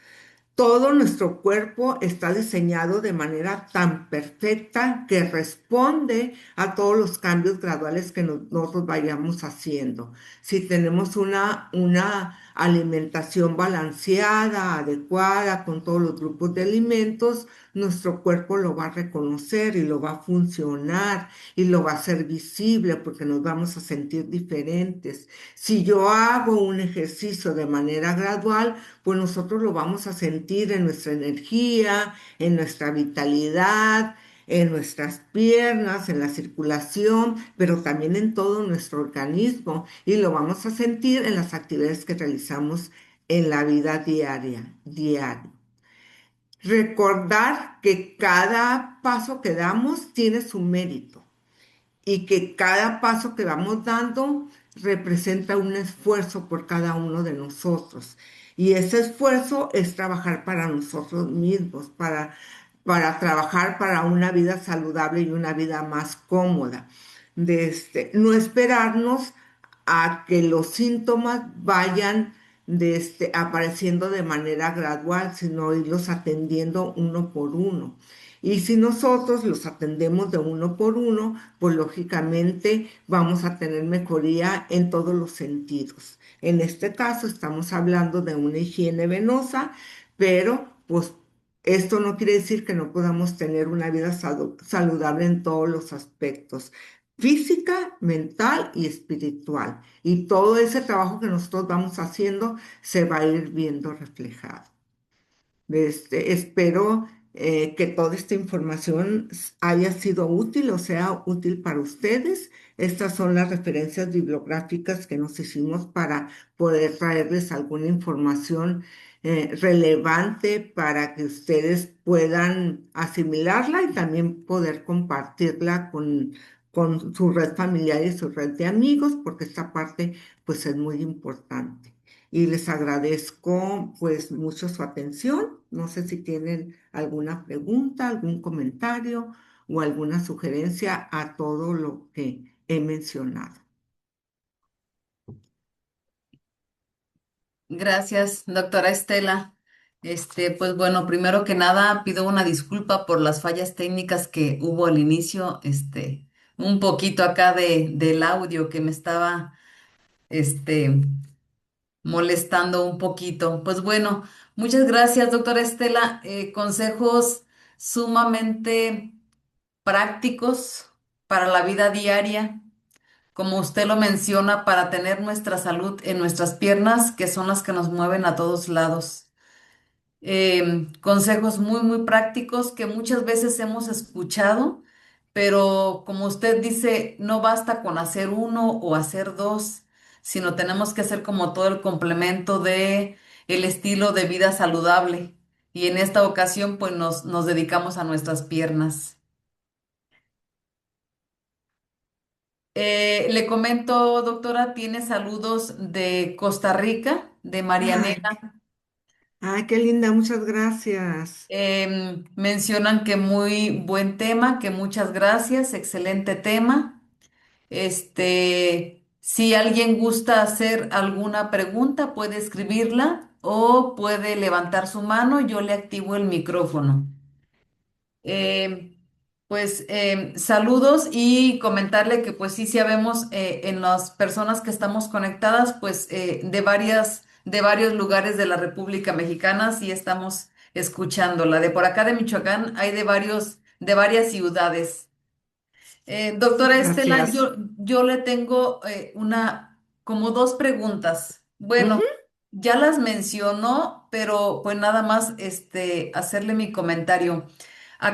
Todo nuestro cuerpo está diseñado de manera tan perfecta que responde a todos los cambios graduales que nosotros vayamos haciendo. Si tenemos una alimentación balanceada, adecuada, con todos los grupos de alimentos, nuestro cuerpo lo va a reconocer y lo va a funcionar y lo va a hacer visible porque nos vamos a sentir diferentes. Si yo hago un ejercicio de manera gradual, pues nosotros lo vamos a sentir en nuestra energía, en nuestra vitalidad, en nuestras piernas, en la circulación, pero también en todo nuestro organismo y lo vamos a sentir en las actividades que realizamos en la vida diaria. Recordar que cada paso que damos tiene su mérito y que cada paso que vamos dando representa un esfuerzo por cada uno de nosotros. Y ese esfuerzo es trabajar para nosotros mismos, para trabajar para una vida saludable y una vida más cómoda. No esperarnos a que los síntomas vayan apareciendo de manera gradual, sino irlos atendiendo uno por uno. Y si nosotros los atendemos de uno por uno, pues lógicamente vamos a tener mejoría en todos los sentidos. En este caso estamos hablando de una higiene venosa, pero pues esto no quiere decir que no podamos tener una vida saludable en todos los aspectos, física, mental y espiritual. Y todo ese trabajo que nosotros vamos haciendo se va a ir viendo reflejado. Espero que toda esta información haya sido útil o sea útil para ustedes. Estas son las referencias bibliográficas que nos hicimos para poder traerles alguna información relevante para que ustedes puedan asimilarla y también poder compartirla con su red familiar y su red de amigos, porque esta parte pues es muy importante y les agradezco pues mucho su atención. No sé si tienen alguna pregunta, algún comentario o alguna sugerencia a todo lo que he mencionado. Gracias, doctora Estela. Pues bueno, primero que nada pido una disculpa por las fallas técnicas que hubo al inicio, un poquito acá del audio que me estaba, este, molestando un poquito. Pues bueno, muchas gracias, doctora Estela. Consejos sumamente prácticos para la vida diaria, como usted lo menciona, para tener nuestra salud en nuestras piernas, que son las que nos mueven a todos lados. consejos muy, muy prácticos que muchas veces hemos escuchado, pero como usted dice, no basta con hacer uno o hacer dos, sino tenemos que hacer como todo el complemento de el estilo de vida saludable. Y en esta ocasión, pues nos dedicamos a nuestras piernas. Le comento, doctora, tiene saludos de Costa Rica, de Ay, Marianela. ay, qué linda, muchas gracias. Mencionan que muy buen tema, que muchas gracias, excelente tema. Si alguien gusta hacer alguna pregunta, puede escribirla o puede levantar su mano, yo le activo el micrófono. Eh, Saludos y comentarle que pues sí sabemos en las personas que estamos conectadas pues de varios lugares de la República Mexicana sí estamos escuchándola. De por acá de Michoacán hay de varias ciudades. Doctora Estela, Gracias. yo le tengo como dos preguntas. Bueno, Ujú, ya las mencionó, pero pues nada más hacerle mi comentario.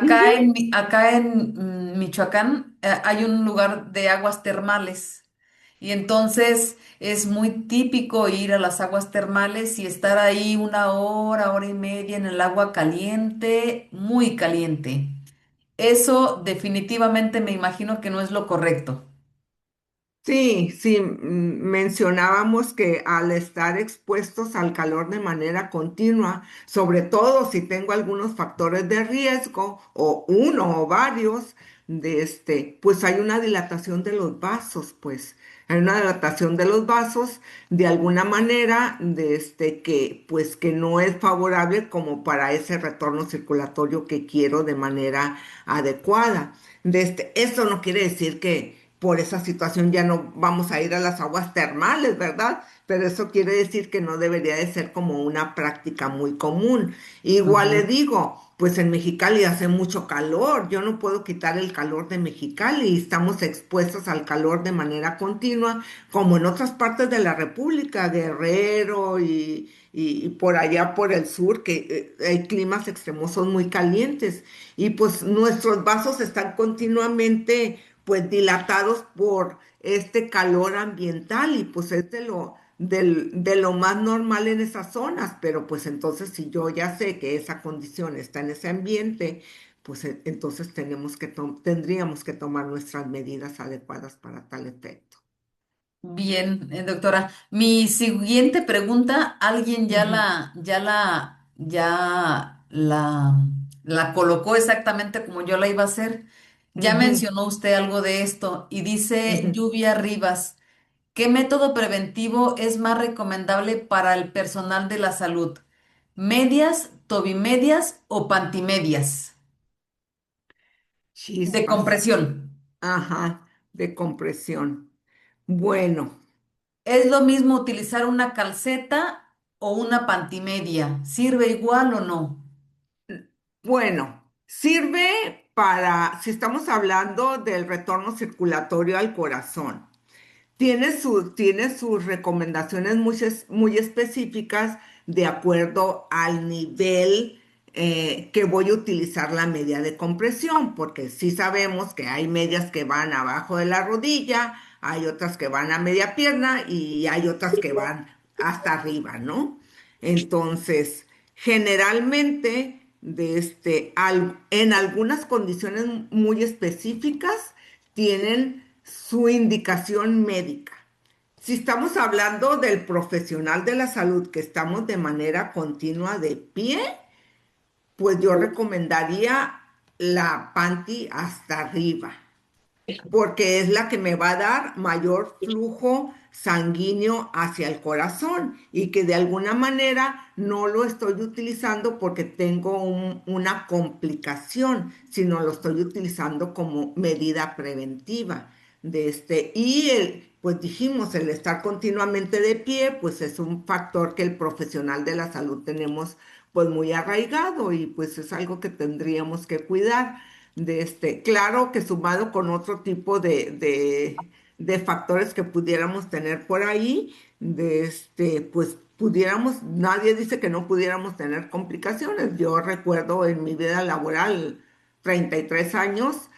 ujú. Acá en Michoacán hay un lugar de aguas termales y entonces es muy típico ir a las aguas termales y estar ahí una hora, hora y media en el agua caliente, muy caliente. Eso definitivamente me imagino que no es lo correcto. Sí, sí, mencionábamos que al estar expuestos al calor de manera continua, sobre todo si tengo algunos factores de riesgo o uno o varios, pues hay una dilatación de los vasos, pues hay una dilatación de los vasos de alguna manera, pues que no es favorable como para ese retorno circulatorio que quiero de manera adecuada. Eso no quiere decir que por esa situación ya no vamos a ir a las aguas termales, ¿verdad? Pero eso quiere decir que no debería de ser como una práctica muy común. Igual le Ajá. digo, pues en Mexicali hace mucho calor, yo no puedo quitar el calor de Mexicali, estamos expuestos al calor de manera continua, como en otras partes de la República, Guerrero y por allá por el sur, que hay climas extremosos muy calientes. Y pues nuestros vasos están continuamente pues dilatados por este calor ambiental y pues es de lo más normal en esas zonas, pero pues entonces si yo ya sé que esa condición está en ese ambiente, pues entonces tendríamos que tomar nuestras medidas adecuadas para tal efecto. Bien, doctora. Mi siguiente pregunta, alguien Ujú, la colocó exactamente como yo la iba a hacer. Ya ujú, mencionó usted algo de esto y dice ujú. Lluvia Rivas, ¿qué método preventivo es más recomendable para el personal de la salud? ¿Medias, tobimedias o pantimedias? De Chispas, compresión. ajá, de compresión. Bueno. ¿Es lo mismo utilizar una calceta o una pantimedia? ¿Sirve igual o no? Bueno, sirve para, si estamos hablando del retorno circulatorio al corazón, tiene sus recomendaciones muy específicas de acuerdo al nivel que voy a utilizar la media de compresión, porque sí sabemos que hay medias que van abajo de la rodilla, hay otras que van a media pierna y hay otras que van hasta arriba, ¿no? Entonces, generalmente, en algunas condiciones muy específicas, tienen su indicación médica. Si estamos hablando del profesional de la salud que estamos de manera continua de pie, pues yo recomendaría la panty hasta arriba porque es la que me va a dar mayor flujo sanguíneo hacia el corazón y que de alguna manera no lo estoy utilizando porque tengo una complicación, sino lo estoy utilizando como medida preventiva pues dijimos, el estar continuamente de pie, pues es un factor que el profesional de la salud tenemos pues muy arraigado y pues es algo que tendríamos que cuidar claro que sumado con otro tipo de factores que pudiéramos tener por ahí, pues pudiéramos, nadie dice que no pudiéramos tener complicaciones. Yo recuerdo en mi vida laboral, 33 años,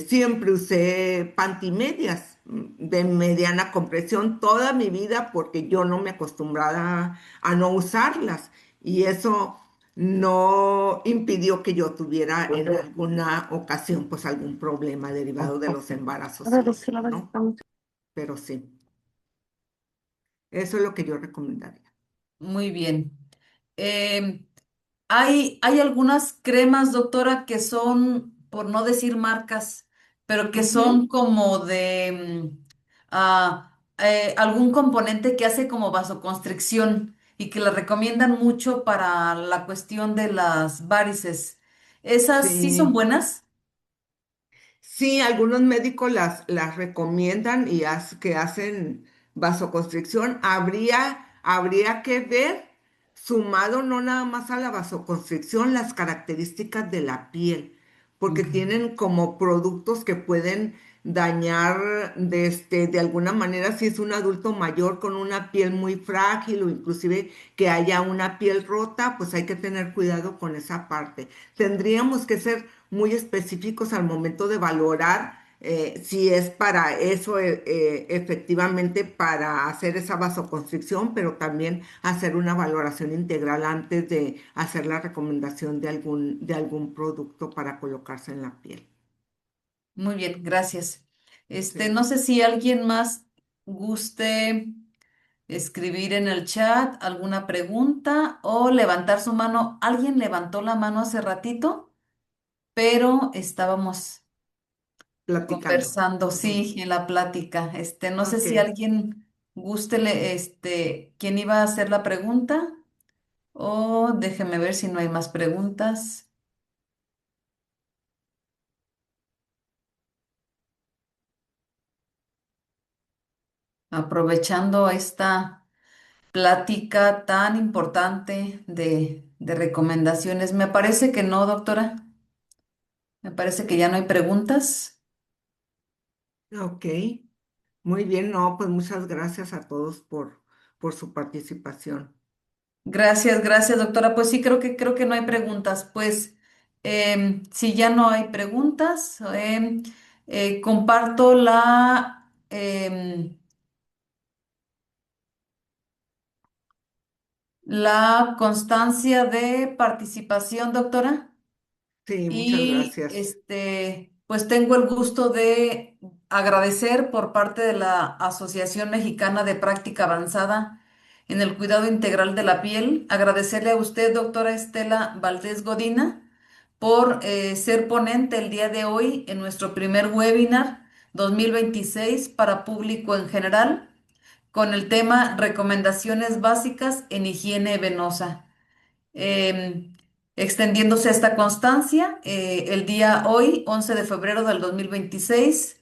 siempre usé pantimedias de mediana compresión toda mi vida porque yo no me acostumbraba a no usarlas. Y eso no impidió que yo tuviera en alguna ocasión pues algún problema derivado de los embarazos y eso, ¿no? Pero sí, eso es lo que yo recomendaría. Muy bien. Em, hay algunas cremas, doctora, que son, por no decir marcas, pero que son Ujú. como de algún componente que hace como vasoconstricción y que la recomiendan mucho para la cuestión de las varices. ¿Esas sí son Sí, buenas? sí, algunos médicos las recomiendan y que hacen vasoconstricción. Habría que ver, sumado no nada más a la vasoconstricción, las características de la piel, porque Ujú. tienen como productos que pueden dañar de alguna manera si es un adulto mayor con una piel muy frágil o inclusive que haya una piel rota, pues hay que tener cuidado con esa parte. Tendríamos que ser muy específicos al momento de valorar si es para eso, efectivamente, para hacer esa vasoconstricción, pero también hacer una valoración integral antes de hacer la recomendación de algún producto para colocarse en la piel. Muy bien, gracias. Sí. No sé si alguien más guste escribir en el chat alguna pregunta o levantar su mano. Alguien levantó la mano hace ratito, pero estábamos Platicando. conversando, Ujú. sí, en la plática. No sé Ok. si alguien guste, quién iba a hacer la pregunta o déjeme ver si no hay más preguntas. Aprovechando esta plática tan importante de recomendaciones. Me parece que no, doctora. Me parece que ya no hay preguntas. Ok. Muy bien, no, pues muchas gracias a todos por su participación. Gracias, gracias, doctora. Pues sí, creo que no hay preguntas. Pues si ya no hay preguntas, comparto la constancia de participación, doctora. Sí, muchas Y gracias. pues tengo el gusto de agradecer por parte de la Asociación Mexicana de Práctica Avanzada en el Cuidado Integral de la Piel, agradecerle a usted, doctora Estela Valdés Godina, por ser ponente el día de hoy en nuestro primer webinar 2026 para público en general con el tema Recomendaciones básicas en higiene venosa em, extendiéndose esta constancia el día hoy, 11 de febrero del 2026,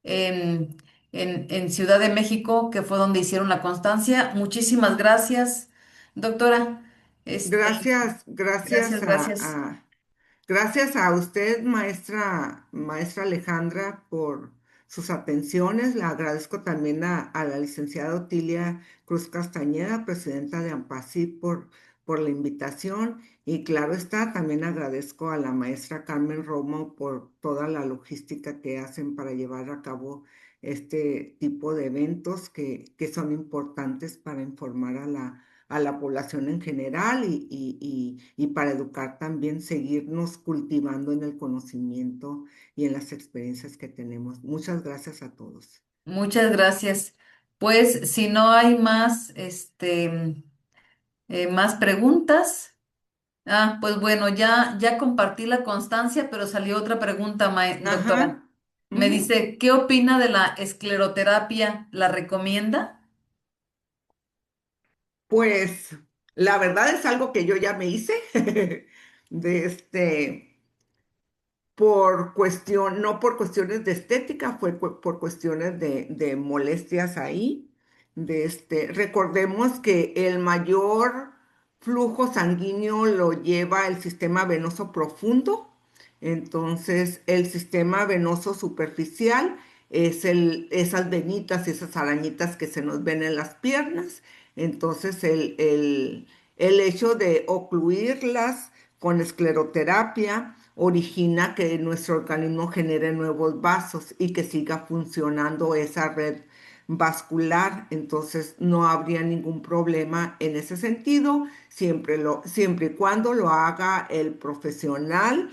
em, en Ciudad de México, que fue donde hicieron la constancia. Muchísimas gracias, doctora. Gracias, Gracias, gracias. gracias a usted, maestra Alejandra, por sus atenciones. Le agradezco también a la licenciada Otilia Cruz Castañeda, presidenta de AMPACIT, por la invitación. Y claro está, también agradezco a la maestra Carmen Romo por toda la logística que hacen para llevar a cabo este tipo de eventos que son importantes para informar a la población en general y para educar también, seguirnos cultivando en el conocimiento y en las experiencias que tenemos. Muchas gracias a todos. Muchas gracias. Pues si no hay más, más preguntas. Pues bueno, ya compartí la constancia, pero salió otra pregunta, doctora. Ajá. Me Ujú. dice, ¿qué opina de la escleroterapia? ¿La recomienda? Pues la verdad es algo que yo ya me hice de por cuestión, no por cuestiones de estética, fue por cuestiones de molestias ahí. Recordemos que el mayor flujo sanguíneo lo lleva el sistema venoso profundo, entonces el sistema venoso superficial es esas venitas y esas arañitas que se nos ven en las piernas. Entonces, el hecho de ocluirlas con escleroterapia origina que nuestro organismo genere nuevos vasos y que siga funcionando esa red vascular. Entonces, no habría ningún problema en ese sentido, siempre y cuando lo haga el profesional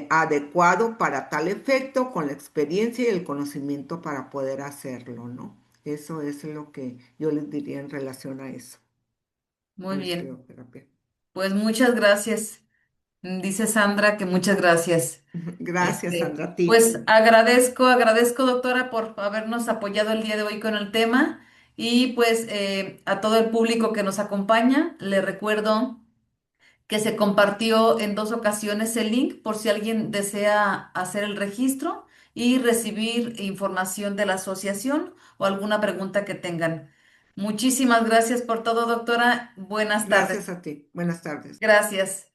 adecuado para tal efecto, con la experiencia y el conocimiento para poder hacerlo, ¿no? Eso es lo que yo les diría en relación a eso, a Muy la bien. escleroterapia. Pues muchas gracias. Dice Sandra que muchas gracias. Gracias, Sandra, a ti. Pues agradezco, doctora, por habernos apoyado el día de hoy con el tema y pues a todo el público que nos acompaña, le recuerdo que se compartió en 2 ocasiones el link por si alguien desea hacer el registro y recibir información de la asociación o alguna pregunta que tengan. Muchísimas gracias por todo, doctora. Buenas tardes. Gracias a ti. Buenas tardes. Gracias.